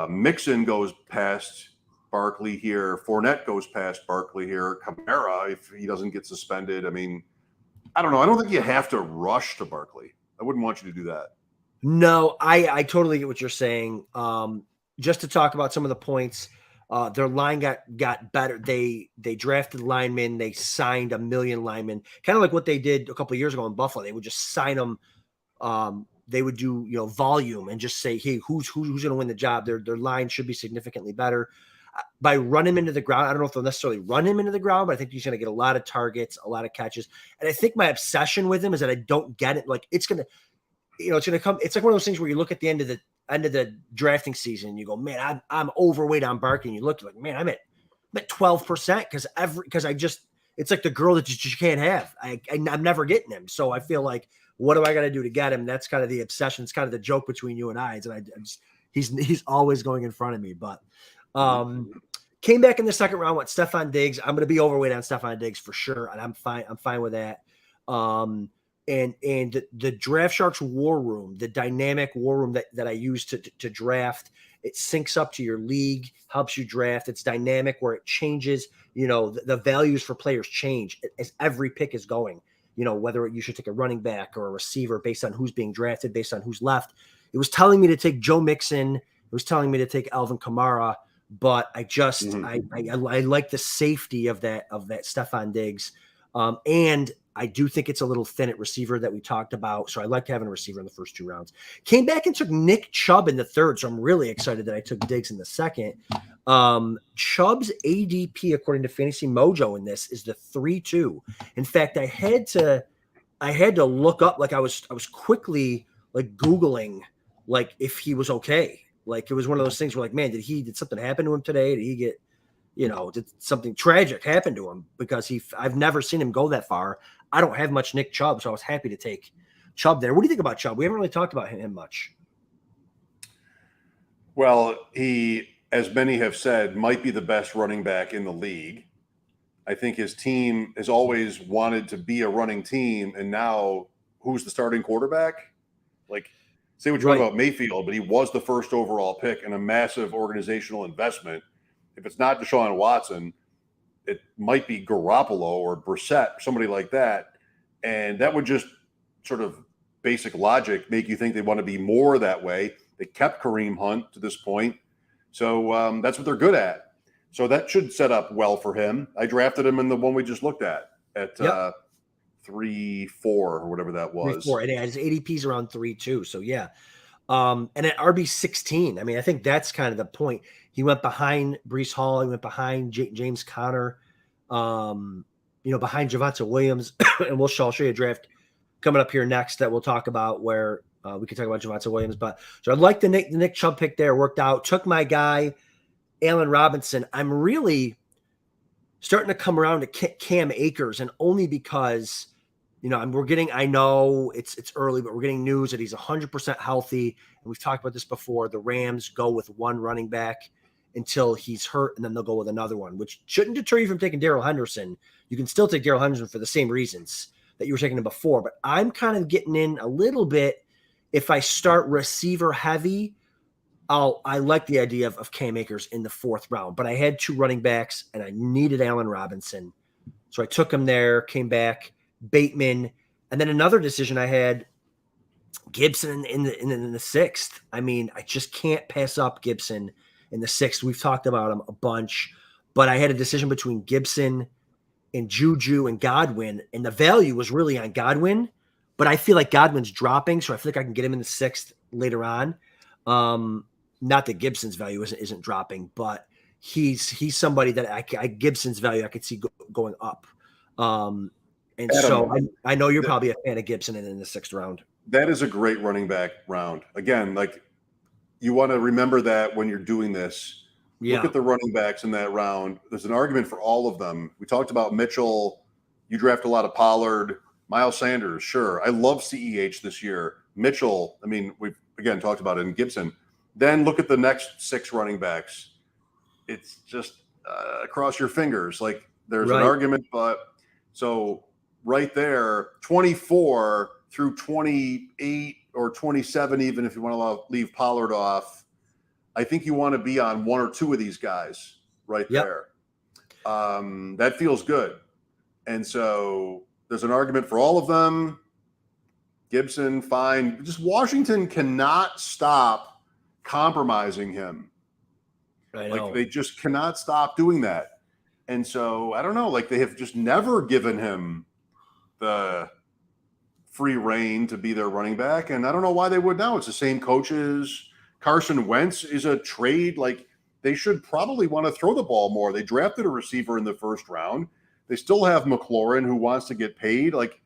Mixon goes past Barkley here. Fournette goes past Barkley here. Kamara, if he doesn't get suspended. I mean, I don't know. I don't think you have to rush to Barkley. I wouldn't want you to do that. No, I totally get what you're saying. Just to talk about some of the points. Their line got better. They drafted linemen. They signed 1 million linemen, kind of like what they did a couple of years ago in Buffalo. They would just sign them. They would do volume and just say, hey, who's going to win the job? Their line should be significantly better. By run him into the ground, I don't know if they'll necessarily run him into the ground, but I think he's going to get a lot of targets, a lot of catches. And I think my obsession with him is that I don't get it. Like, it's going to come. It's like one of those things where you look at the end of the drafting season and you go, man, I'm overweight on Barkley. And you look, you're like, man, I'm at 12% because it's like the girl that you just can't have. I'm never getting him. So I feel like, what do I got to do to get him? That's kind of the obsession. It's kind of the joke between you and I. He's always going in front of me, but came back in the second round with Stephon Diggs. I'm going to be overweight on Stephon Diggs for sure. And I'm fine with that. And the Draft Sharks war room, the dynamic war room that I use to draft, it syncs up to your league, helps you draft. It's dynamic where it changes, the values for players change as every pick is going, whether you should take a running back or a receiver based on who's being drafted, based on who's left. It was telling me to take Joe Mixon. It was telling me to take Alvin Kamara, but I just, I like the safety of that Stephon Diggs. And I do think it's a little thin at receiver that we talked about. So I like having a receiver in the first 2 rounds. Came back and took Nick Chubb in the third. So I'm really excited that I took Diggs in the second. Chubb's ADP, according to Fantasy Mojo in this, is the 3-2. In fact, I had to look up, like I was quickly like Googling, like if he was okay. Like it was one of those things where like, man, did something happen to him today? Did he get, did something tragic happen to him? Because I've never seen him go that far. I don't have much Nick Chubb, so I was happy to take Chubb there. What do you think about Chubb? We haven't really talked about him much. Well, he, as many have said, might be the best running back in the league. I think his team has always wanted to be a running team, and now who's the starting quarterback? Like, say what you want about Mayfield, but he was the first overall pick and a massive organizational investment. If it's not Deshaun Watson, it might be Garoppolo or Brissett, somebody like that. And that would just sort of basic logic make you think they want to be more that way. They kept Kareem Hunt to this point. So that's what they're good at. So that should set up well for him. I drafted him in the one we just looked at 3-4 or whatever that was. 3-4. And his ADP's around 3-2. So yeah. And at RB16, I mean, I think that's kind of the point. He went behind Breece Hall. He went behind James Conner, behind Javonte Williams. And I'll show you a draft coming up here next that we'll talk about where we can talk about Javonte Williams. But so I like the Nick Chubb pick there. Worked out. Took my guy Allen Robinson, I'm really starting to come around to Cam Akers, and only because, I know it's early, but we're getting news that he's 100% healthy. And we've talked about this before. The Rams go with one running back until he's hurt, and then they'll go with another one, which shouldn't deter you from taking Darrell Henderson. You can still take Darrell Henderson for the same reasons that you were taking him before, but I'm kind of getting in a little bit. If I start receiver heavy, I like the idea of Cam Akers in the 4th round, but I had 2 running backs and I needed Allen Robinson. So I took him there, came back, Bateman. And then another decision I had, Gibson in the 6th. I mean, I just can't pass up Gibson in the 6th. We've talked about him a bunch, but I had a decision between Gibson and Juju and Godwin, and the value was really on Godwin, but I feel like Godwin's dropping, so I feel like I can get him in the 6th later on. Not that Gibson's value isn't dropping, but he's somebody that Gibson's value I could see going up. And Adam, so I know you're probably a fan of Gibson in the 6th round. That is a great running back round. Again, like, you want to remember that when you're doing this. Yeah. Look at the running backs in that round. There's an argument for all of them. We talked about Mitchell. You draft a lot of Pollard. Miles Sanders, sure. I love CEH this year. Mitchell, I mean, we've, again, talked about it in Gibson. Then look at the next 6 running backs. It's just cross your fingers. Like, there's an argument, but so right there, 24 through 28 or 27, even if you want to leave Pollard off, I think you want to be on 1 or 2 of these guys right there. That feels good. And so there's an argument for all of them. Gibson, fine. Just Washington cannot stop compromising him. I know. Like, they just cannot stop doing that. And so I don't know, like, they have just never given him the free reign to be their running back. And I don't know why they would now. It's the same coaches. Carson Wentz is a trade. Like, they should probably want to throw the ball more. They drafted a receiver in the 1st round. They still have McLaurin, who wants to get paid. Like,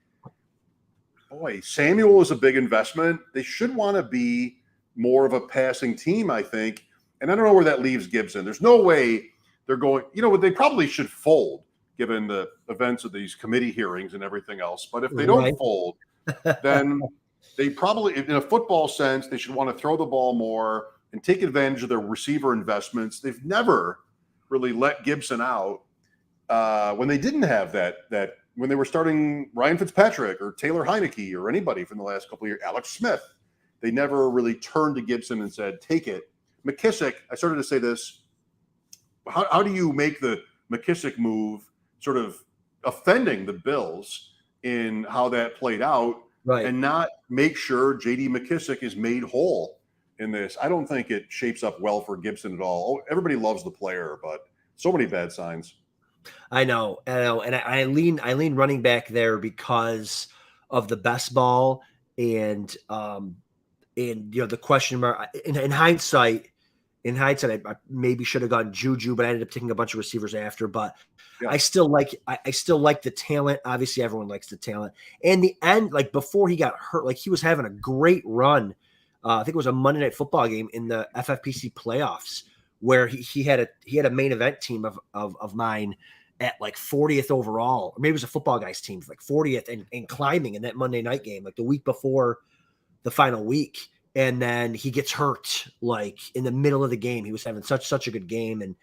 boy, Samuel is a big investment. They should want to be more of a passing team, I think. And I don't know where that leaves Gibson. There's no way they're going, they probably should fold given the events of these committee hearings and everything else. But if they don't fold, then they probably, in a football sense, they should want to throw the ball more and take advantage of their receiver investments. They've never really let Gibson out when they didn't have that when they were starting Ryan Fitzpatrick or Taylor Heineke or anybody from the last couple of years, Alex Smith. They never really turned to Gibson and said, take it. McKissick, I started to say this. How do you make the McKissick move sort of offending the Bills in how that played out and not make sure J.D. McKissick is made whole in this? I don't think it shapes up well for Gibson at all. Everybody loves the player, but so many bad signs. I know. And I lean running back there because of the best ball and the question mark in hindsight, I maybe should have gone Juju, but I ended up taking a bunch of receivers after. But I still like the talent. Obviously, everyone likes the talent. And the end, like, before he got hurt, like, he was having a great run. I think it was a Monday Night Football game in the FFPC playoffs where he had a main event team of mine at like 40th overall, or maybe it was a Football Guys team, like 40th and climbing in that Monday night game, like the week before the final week. And then he gets hurt like in the middle of the game. He was having such a good game.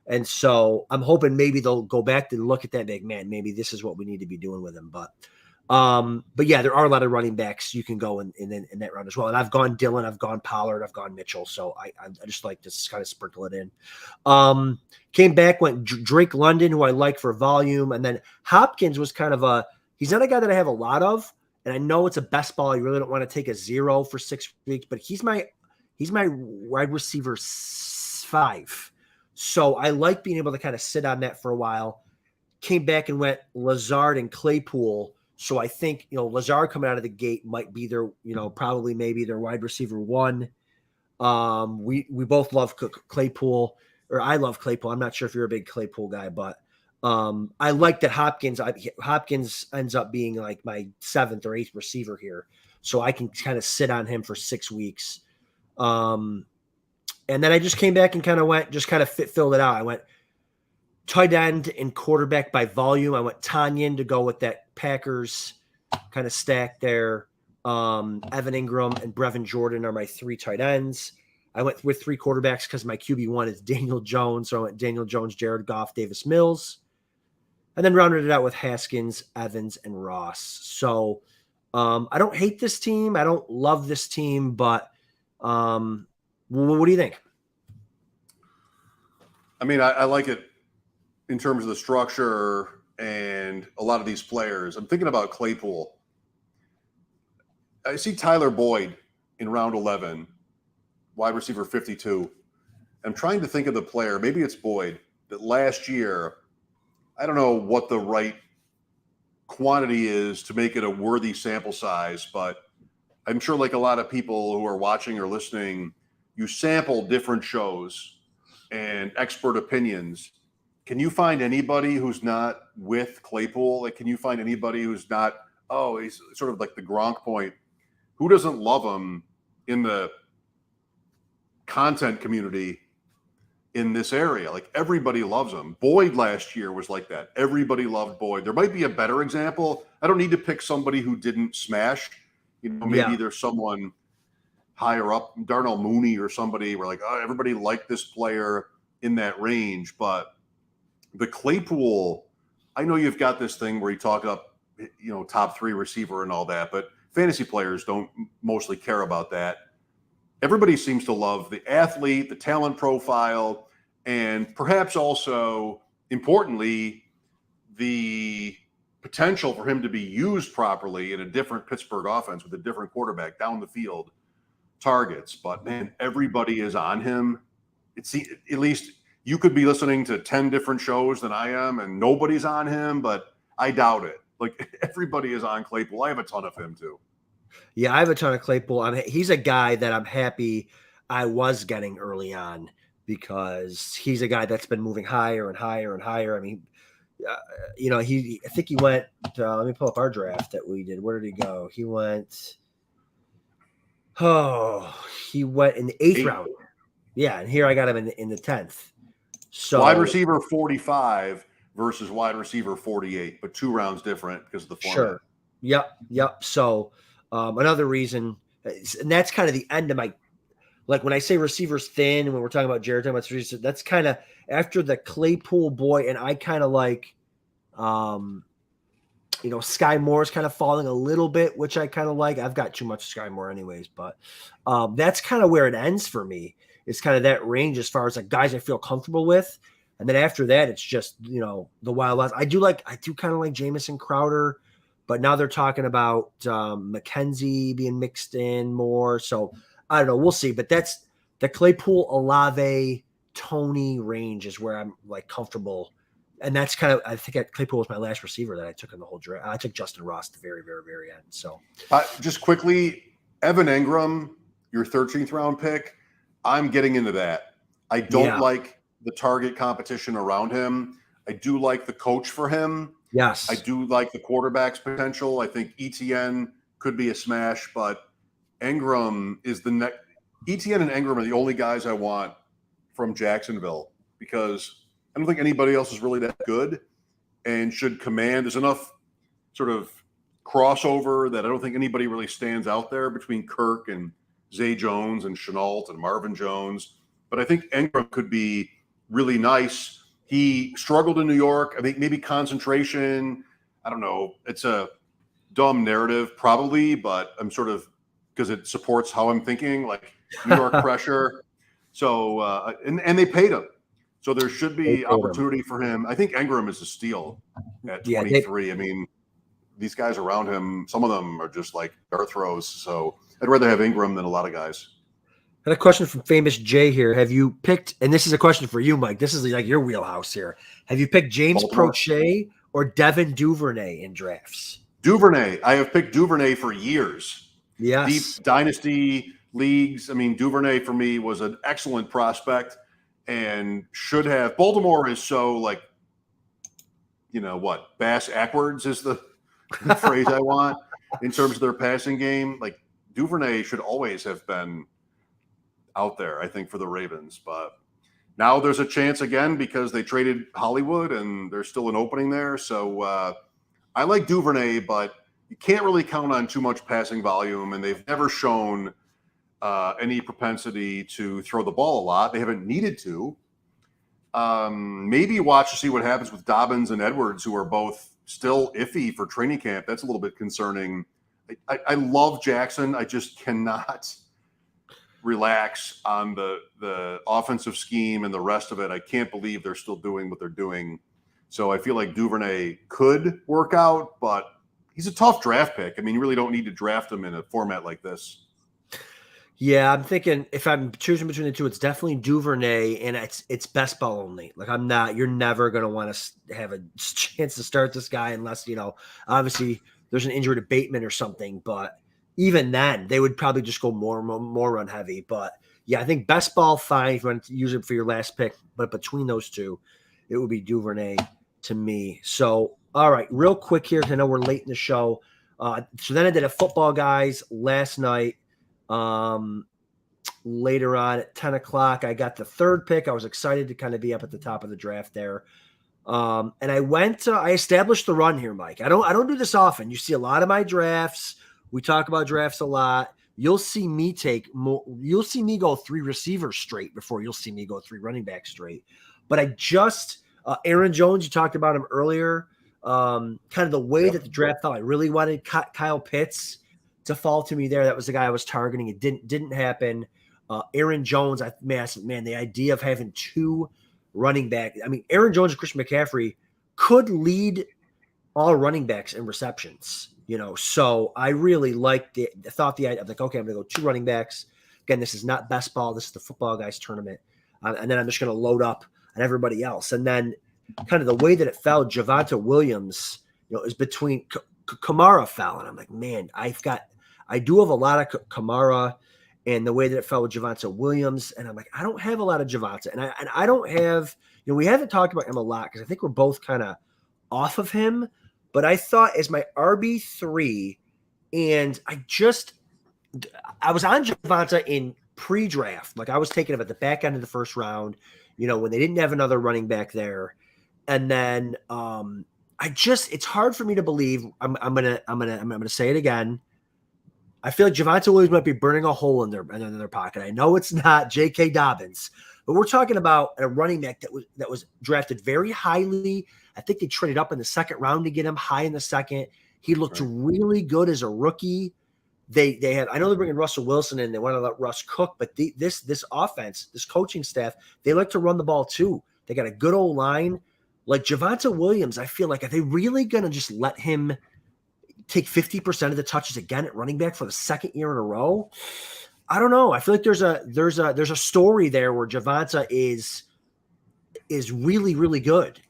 And so I'm hoping maybe they'll go back and look at that big man. Maybe this is what we need to be doing with him. But yeah, there are a lot of running backs you can go in that round as well. And I've gone Dillon, I've gone Pollard, I've gone Mitchell. So I just like to kind of sprinkle it in. Came back, went Drake London, who I like for volume. And then Hopkins was kind of he's not a guy that I have a lot of. And I know it's a best ball. You really don't want to take a 0 for 6 weeks, but he's my wide receiver 5. So I like being able to kind of sit on that for a while. Came back and went Lazard and Claypool. So I think, Lazard coming out of the gate might be their, probably maybe their wide receiver 1. We both love Claypool, or I love Claypool. I'm not sure if you're a big Claypool guy, but I like that Hopkins ends up being like my 7th or 8th receiver here. So I can kind of sit on him for 6 weeks. And And then I just came back and kind of filled it out. I went tight end and quarterback by volume. I went Tanyan to go with that Packers kind of stack there. Evan Ingram and Brevin Jordan are my 3 tight ends. I went with 3 quarterbacks because my QB1 is Daniel Jones. So I went Daniel Jones, Jared Goff, Davis Mills. And then rounded it out with Haskins, Evans, and Ross. So I don't hate this team. I don't love this team, but what do you think? I mean, I like it in terms of the structure and a lot of these players. I'm thinking about Claypool. I see Tyler Boyd in round 11, wide receiver 52. I'm trying to think of the player. Maybe it's Boyd that last year, I don't know what the right quantity is to make it a worthy sample size, but I'm sure like a lot of people who are watching or listening, you sample different shows and expert opinions. Can you find anybody who's not with Claypool? Like, can you find anybody who's not, he's sort of like the Gronk point? Who doesn't love him in the content community in this area? Like, everybody loves him. Boyd last year was like that. Everybody loved Boyd. There might be a better example. I don't need to pick somebody who didn't smash. Maybe there's someone higher up, Darnell Mooney or somebody where like, everybody liked this player in that range. But the Claypool, I know you've got this thing where you talk up, top 3 receiver and all that, but fantasy players don't mostly care about that. Everybody seems to love the athlete, the talent profile, and perhaps also, importantly, the potential for him to be used properly in a different Pittsburgh offense with a different quarterback down the field targets. But, man, everybody is on him. It's at least you could be listening to 10 different shows than I am, and nobody's on him, but I doubt it. Like, everybody is on Claypool. I have a ton of him, too. Yeah, I have a ton of Claypool. He's a guy that I'm happy I was getting early on because he's a guy that's been moving higher and higher and higher. I mean, I think he went, let me pull up our draft that we did. Where did he go? He went in the 8th round. Yeah, and here I got him in the 10th. So wide receiver 45 versus wide receiver 48, but 2 rounds different because of the format. Sure. Yep. So another reason, and that's kind of the end of my, like when I say receivers thin, and when we're talking about Jared, that's kind of after the Claypool boy, and I kind of like, Sky Moore's kind of falling a little bit, which I kind of like. I've got too much Sky Moore anyways, but that's kind of where it ends for me. It's kind of that range as far as like guys I feel comfortable with. And then after that, it's just, the Wild West. I do kind of like Jamison Crowder, but now they're talking about McKenzie being mixed in more. So I don't know. We'll see. But that's the Claypool, Olave, Tony range is where I'm like comfortable. And that's kind of, I think Claypool was my last receiver that I took in the whole draft. I took Justin Ross at the very, very, very end. So just quickly, Evan Ingram, your 13th round pick, I'm getting into that. I don't like the target competition around him. I do like the coach for him. Yes. I do like the quarterback's potential. I think ETN could be a smash, but Ingram is the next. ETN and Ingram are the only guys I want from Jacksonville because I don't think anybody else is really that good and should command. There's enough sort of crossover that I don't think anybody really stands out there between Kirk and Zay Jones and Chenault and Marvin Jones. But I think Ingram could be really nice. He struggled in New York. I think maybe concentration. I don't know. It's a dumb narrative probably, but I'm sort of, because it supports how I'm thinking, like New York pressure. So, and they paid him. So there should be opportunity for him. I think Ingram is a steal at 23. I mean, these guys around him, some of them are just like dart throws. So I'd rather have Ingram than a lot of guys. I had a question from Famous Jay here. Have you picked, and this is a question for you, Mike. This is like your wheelhouse here. Have you picked James Prochet or Devin Duvernay in drafts? Duvernay. I have picked Duvernay for years. Yes. Deep dynasty leagues. I mean, Duvernay for me was an excellent prospect and should have. Baltimore is so like, bass backwards is the phrase I want in terms of their passing game. Like Duvernay should always have been out there, I think, for the Ravens. But now there's a chance again because they traded Hollywood and there's still an opening there. So I like Duvernay, but you can't really count on too much passing volume, and they've never shown any propensity to throw the ball a lot. They haven't needed to. Maybe watch to see what happens with Dobbins and Edwards, who are both still iffy for training camp. That's a little bit concerning. I love Jackson. I just cannot relax on the offensive scheme and the rest of it. I can't believe they're still doing what they're doing. So I feel like Duvernay could work out, but he's a tough draft pick. I mean, you really don't need to draft him in a format like this. Yeah, I'm thinking if I'm choosing between the two, it's definitely Duvernay, and it's best ball only. Like you're never going to want to have a chance to start this guy unless, obviously there's an injury to Bateman or something. But even then, they would probably just go more run heavy. But yeah, I think best ball fine if you want to use it for your last pick. But between those two, it would be Duvernay to me. So, all right, real quick here, because I know we're late in the show. So then I did a football guys last night. Later on at 10 o'clock, I got the third pick. I was excited to kind of be up at the top of the draft there. And I established the run here, Mike. I don't do this often. You see a lot of my drafts. We talk about drafts a lot. You'll see me you'll see me go 3 receivers straight before you'll see me go 3 running backs straight. But I just, Aaron Jones, you talked about him earlier. Kind of the way that the draft fell. I really wanted Kyle Pitts to fall to me there. That was the guy I was targeting. It didn't happen. Aaron Jones, man, the idea of having 2 running back. I mean, Aaron Jones and Christian McCaffrey could lead all running backs in receptions, So I really liked the idea. I'm like, okay, I'm going to go 2 running backs. Again, this is not best ball. This is the football guys tournament. And then I'm just going to load up on everybody else. And then kind of the way that it fell, Javonte Williams, is between Kamara fell. And I'm like, man, I do have a lot of Kamara, and the way that it fell with Javonte Williams. And I'm like, I don't have a lot of Javonte. And I don't have, we haven't talked about him a lot because I think we're both kind of off of him. But I thought as my RB3, and I was on Javonte in pre-draft. Like I was taking him at the back end of the first round, when they didn't have another running back there. And then it's hard for me to believe. I'm gonna say it again. I feel like Javonte Williams might be burning a hole in their pocket. I know it's not J.K. Dobbins, but we're talking about a running back that was drafted very highly. I think they traded up in the second round to get him high in the second. He looked really good as a rookie. I know they're bringing Russell Wilson in. They want to let Russ cook, but this offense, this coaching staff, they like to run the ball too. They got a good old line. Like Javonte Williams, I feel like, are they really going to just let him take 50% of the touches again at running back for the second year in a row? I don't know. I feel like there's a story there where Javonte is really, really good.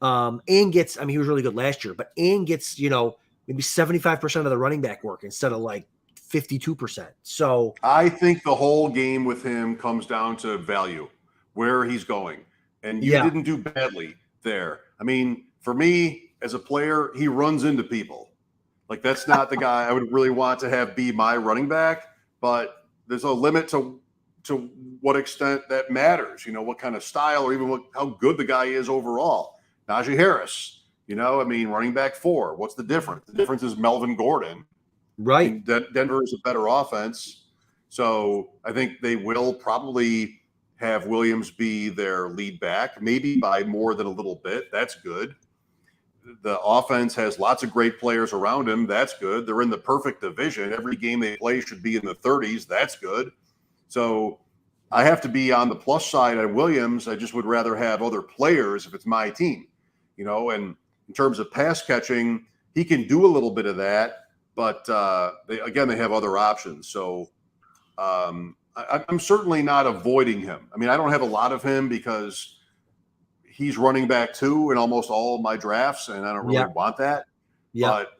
And gets, he was really good last year, but gets, maybe 75% of the running back work instead of like 52%. So I think the whole game with him comes down to value, where he's going. And you didn't do badly there. For me as a player, he runs into people. Like that's not the guy I would really want to have be my running back, but there's a limit to what extent that matters, what kind of style or even how good the guy is overall. Najee Harris, running back 4. What's the difference? The difference is Melvin Gordon. Right. Denver is a better offense. So I think they will probably have Williams be their lead back, maybe by more than a little bit. That's good. The offense has lots of great players around him. That's good. They're in the perfect division. Every game they play should be in the 30s. That's good. So I have to be on the plus side at Williams. I just would rather have other players if it's my team, and in terms of pass catching, he can do a little bit of that, but they have other options. So I'm certainly not avoiding him. I don't have a lot of him because he's running back 2 in almost all of my drafts, and I don't really want that. Yeah. But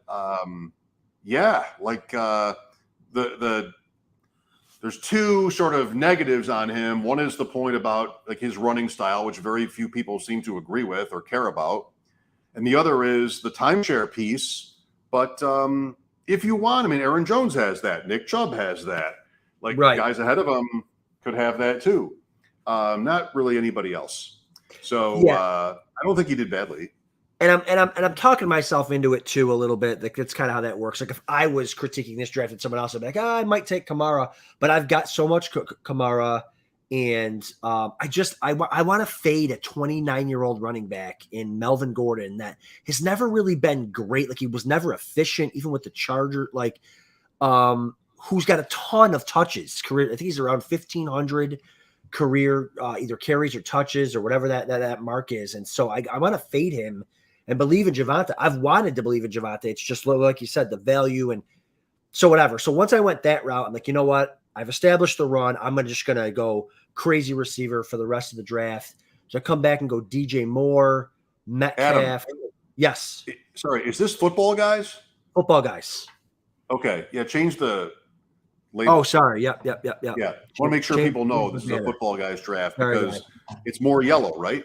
there's 2 sort of negatives on him. One is the point about like his running style, which very few people seem to agree with or care about. And the other is the timeshare piece. But if you want, Aaron Jones has that. Nick Chubb has that. Guys ahead of him could have that too. Not really anybody else. So I don't think he did badly. And I'm talking myself into it too a little bit. Like that's kind of how that works. Like if I was critiquing this draft and someone else would be like, I might take Kamara, but I've got so much Kamara, and I want to fade a 29-year-old running back in Melvin Gordon that has never really been great. Like he was never efficient, even with the Charger. Like who's got a ton of touches. Career, I think he's around 1,500 career either carries or touches or whatever that mark is. And so I want to fade him and believe in Javonte. I've wanted to believe in Javonte. It's just like you said, the value and so whatever. So once I went that route, I'm like, you know what? I've established the run. I'm just going to go crazy receiver for the rest of the draft. So I come back and go DJ Moore, Metcalf. Adam, yes. Sorry, is this football guys? Football guys. Okay. Yeah, change the label. Oh, sorry. Yep. Yeah. I want to make sure people know this is a football guys draft because it's more yellow, right?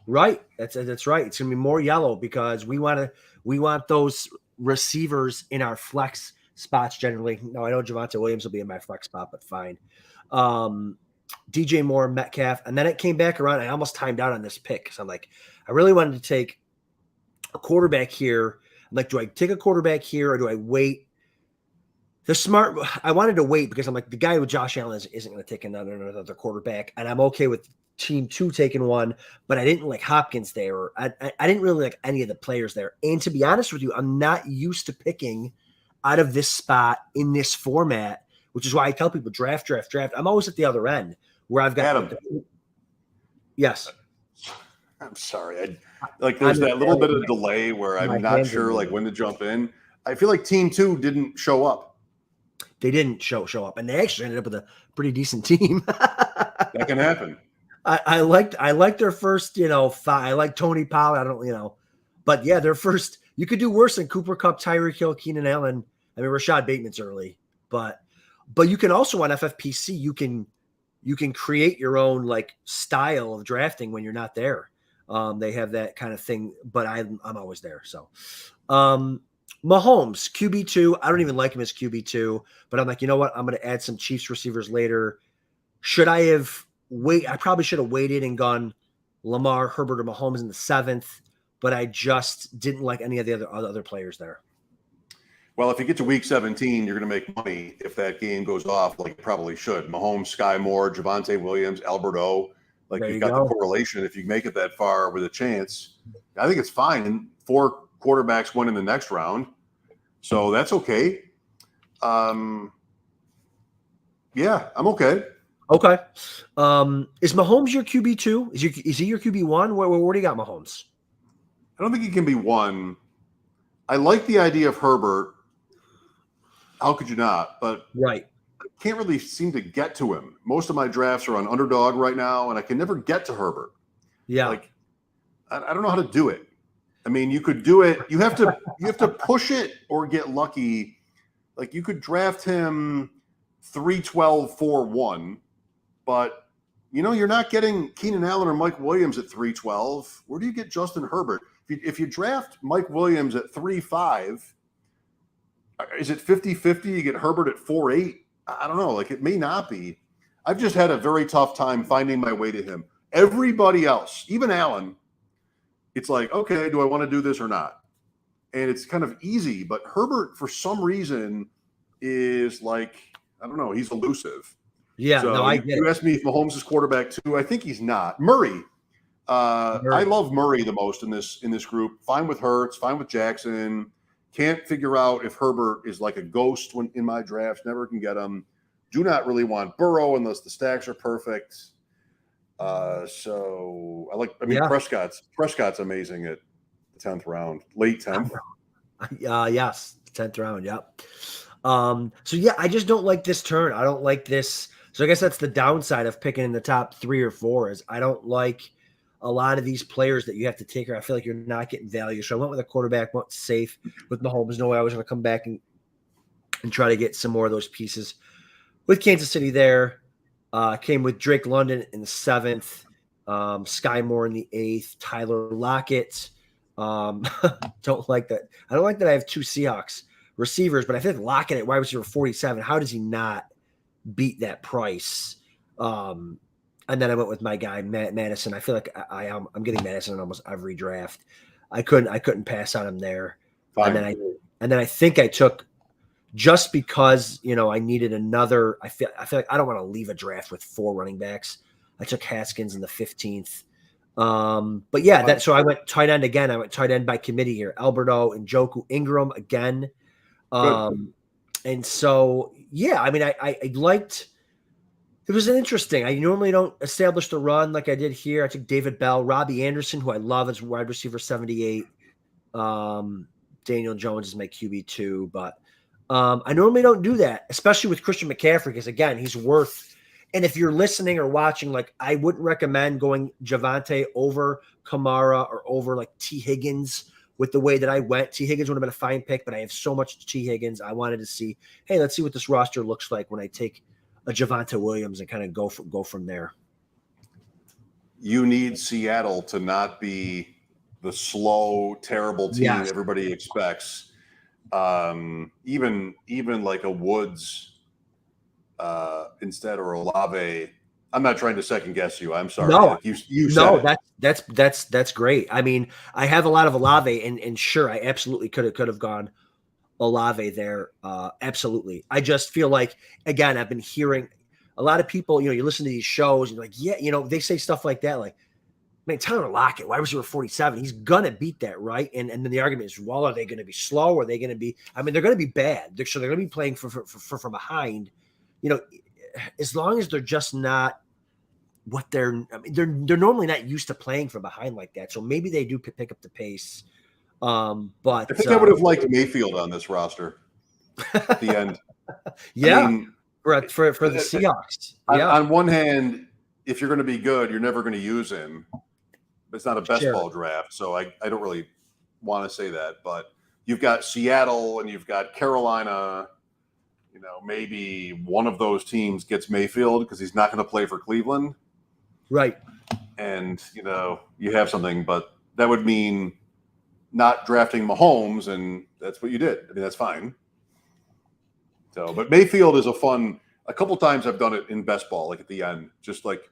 Right. That's right. It's going to be more yellow because we want those receivers in our flex spots generally. No, I know Javonte Williams will be in my flex spot, but fine. DJ Moore, Metcalf, and then it came back around. I almost timed out on this pick because I'm like, I really wanted to take a quarterback here. I'm like, do I take a quarterback here or do I wait? I wanted to wait because I'm like, the guy with Josh Allen isn't going to take another quarterback, and I'm okay with team 2 taking one, but I didn't like Hopkins there. Or I didn't really like any of the players there. And to be honest with you, I'm not used to picking out of this spot in this format, which is why I tell people draft. I'm always at the other end where I've got Adam. Yes. I'm sorry. There's that little bit of delay where I'm not sure like when to jump in. I feel like team 2 didn't show up. They didn't show up, and they actually ended up with a pretty decent team. That can happen. I liked their first, 5. I like Tony Pollard. I don't, but yeah, their first. You could do worse than Cooper Kupp, Tyreek Hill, Keenan Allen. I mean, Rashad Bateman's early, but you can also on FFPC you can create your own like style of drafting when you're not there. They have that kind of thing, but I'm always there. So, Mahomes, QB2. I don't even like him as QB2, but I'm like, you know what? I'm going to add some Chiefs receivers later. Should I have I probably should have waited and gone Lamar, Herbert, or Mahomes in the 7th, but I just didn't like any of the other players there. Well, if you get to week 17, you're going to make money if that game goes off like it probably should. Mahomes, Sky Moore, Javonte Williams, Albert O. Like you've got the correlation. If you make it that far with a chance, I think it's fine. And 4 quarterbacks went in the next round. So that's okay. Yeah, I'm okay. Okay. Is Mahomes your QB2? Is he your QB1? Where do you got Mahomes? I don't think he can be 1. I like the idea of Herbert. How could you not? But right. I can't really seem to get to him. Most of my drafts are on Underdog right now, and I can never get to Herbert. Yeah. Like I don't know how to do it. I mean, you could do it. You have to push it or get lucky. Like you could draft him 312 4-1, but you're not getting Keenan Allen or Mike Williams at 312. Where do you get Justin Herbert? If you draft Mike Williams at 3-5, is it 50-50? You get Herbert at 4-8? I don't know. Like it may not be. I've just had a very tough time finding my way to him. Everybody else, even Allen, it's like, okay, do I want to do this or not? And it's kind of easy, but Herbert, for some reason, is like, I don't know, he's elusive. Yeah, so no, I get it. You asked me if Mahomes is quarterback too. I think he's not. Murray. I love Murray the most in this group. Fine with Hurts, fine with Jackson. Can't figure out if Herbert is like a ghost in my drafts. Never can get him. Do not really want Burrow unless the stacks are perfect. So Prescott's amazing at the 10th round, late 10th. Yes, 10th round. Yep. So yeah, I just don't like this turn. I don't like this. So I guess that's the downside of picking in the top 3 or 4 is I don't like a lot of these players that you have to take. I feel like you're not getting value. So I went with a quarterback, went safe with Mahomes. No way I was going to come back and try to get some more of those pieces. With Kansas City there, came with Drake London in the 7th, Sky Moore in the 8th, Tyler Lockett. Don't like that. I don't like that I have 2 Seahawks receivers, but I think Lockett at wide receiver 47. How does he not beat that price? And then I went with my guy Madison. I feel like I'm getting Madison in almost every draft. I couldn't pass on him there. Fine. And then I think I took, just because I needed another. I feel like I don't want to leave a draft with 4 running backs. I took Haskins in the 15th. But yeah, so I went tight end again. I went tight end by committee here. Alberto, Njoku, Ingram again. And so yeah, I mean, I liked. It was interesting. I normally don't establish the run like I did here. I took David Bell, Robbie Anderson, who I love as wide receiver 78. Daniel Jones is my QB2, but I normally don't do that, especially with Christian McCaffrey, because again, he's worth. And if you're listening or watching, like, I wouldn't recommend going Javonte over Kamara or over like T. Higgins with the way that I went. T. Higgins would have been a fine pick, but I have so much T. Higgins. I wanted to see, hey, let's see what this roster looks like when I take a Javonte Williams and kind of go from there. You need Seattle to not be the slow, terrible team everybody expects. Even like a Woods instead, or Olave. I'm not trying to second guess you. I'm sorry. No, you said that's great. I mean, I have a lot of Olave, and sure, I absolutely could have gone Olave there. Absolutely. I just feel like, again, I've been hearing a lot of people, you listen to these shows and you're like, yeah, they say stuff like that. Like, man, Tyler Lockett, wide receiver 47, he's going to beat that, right? And then the argument is, well, are they going to be slow? Are they going to be, I mean, they're going to be bad. So they're going to be playing from behind, as long as they're just not what they're normally not used to playing from behind like that. So maybe they do pick up the pace. But I think I would have liked Mayfield on this roster at the end. Yeah, I mean, for the Seahawks. On one hand, if you're going to be good, you're never going to use him. It's not a best ball draft, so I don't really want to say that. But you've got Seattle and you've got Carolina. Maybe one of those teams gets Mayfield because he's not going to play for Cleveland. Right. And, you have something, but that would mean not drafting Mahomes, and that's what you did. I mean, that's fine. So, but Mayfield is a couple times I've done it in best ball, like at the end, just like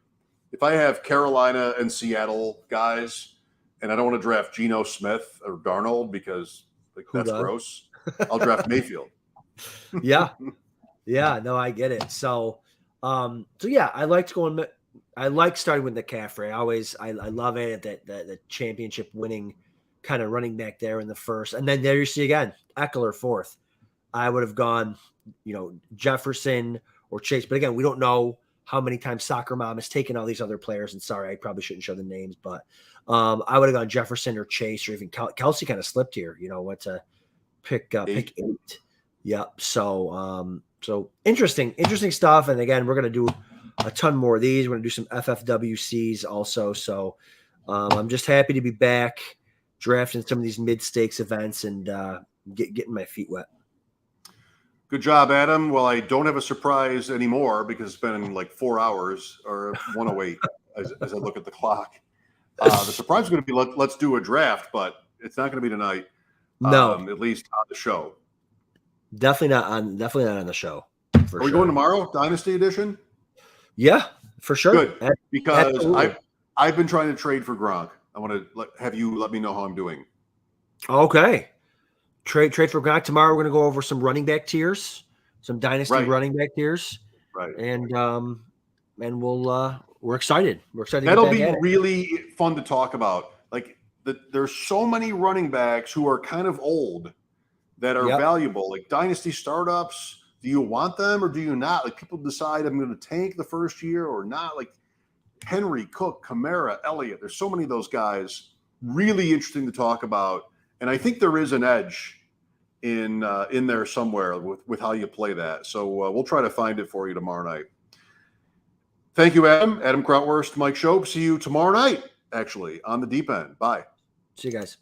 if I have Carolina and Seattle guys and I don't want to draft Geno Smith or Darnold because that's gross, I'll draft Mayfield. Yeah. Yeah, no, I get it. So yeah, I like starting with McCaffrey. I love it that the championship winning kind of running back there in the first. And then there you see again, Eckler 4th. I would have gone, Jefferson or Chase. But again, we don't know how many times Soccer Mom has taken all these other players. And sorry, I probably shouldn't show the names, but I would have gone Jefferson or Chase, or even Kelsey kind of slipped here, went to pick 8. Yep. So interesting stuff. And again, we're going to do a ton more of these. We're going to do some FFWCs also. So I'm just happy to be back drafting some of these mid-stakes events and getting my feet wet. Good job, Adam. Well, I don't have a surprise anymore because it's been like 4 hours or 108 as I look at the clock. The surprise is going to be let's do a draft, but it's not going to be tonight. No, at least on the show. Definitely not on the show. Are we going tomorrow, Dynasty Edition? Yeah, for sure. Good, because I've been trying to trade for Gronk. I want to have you let me know how I'm doing. Okay. Trade for Gronk tomorrow. We're going to go over some running back tiers, some dynasty running back tiers. Right. And we're excited. We're excited. That'll be really fun to talk about. Like there's so many running backs who are kind of old that are valuable, like dynasty startups. Do you want them or do you not? Like people decide I'm going to tank the first year or not. Like Henry, Cook, Kamara, Elliott. There's so many of those guys. Really interesting to talk about. And I think there is an edge in there somewhere with how you play that. So we'll try to find it for you tomorrow night. Thank you, Adam. Adam Krautwurst, Mike Shope. See you tomorrow night, actually, on the deep end. Bye. See you guys.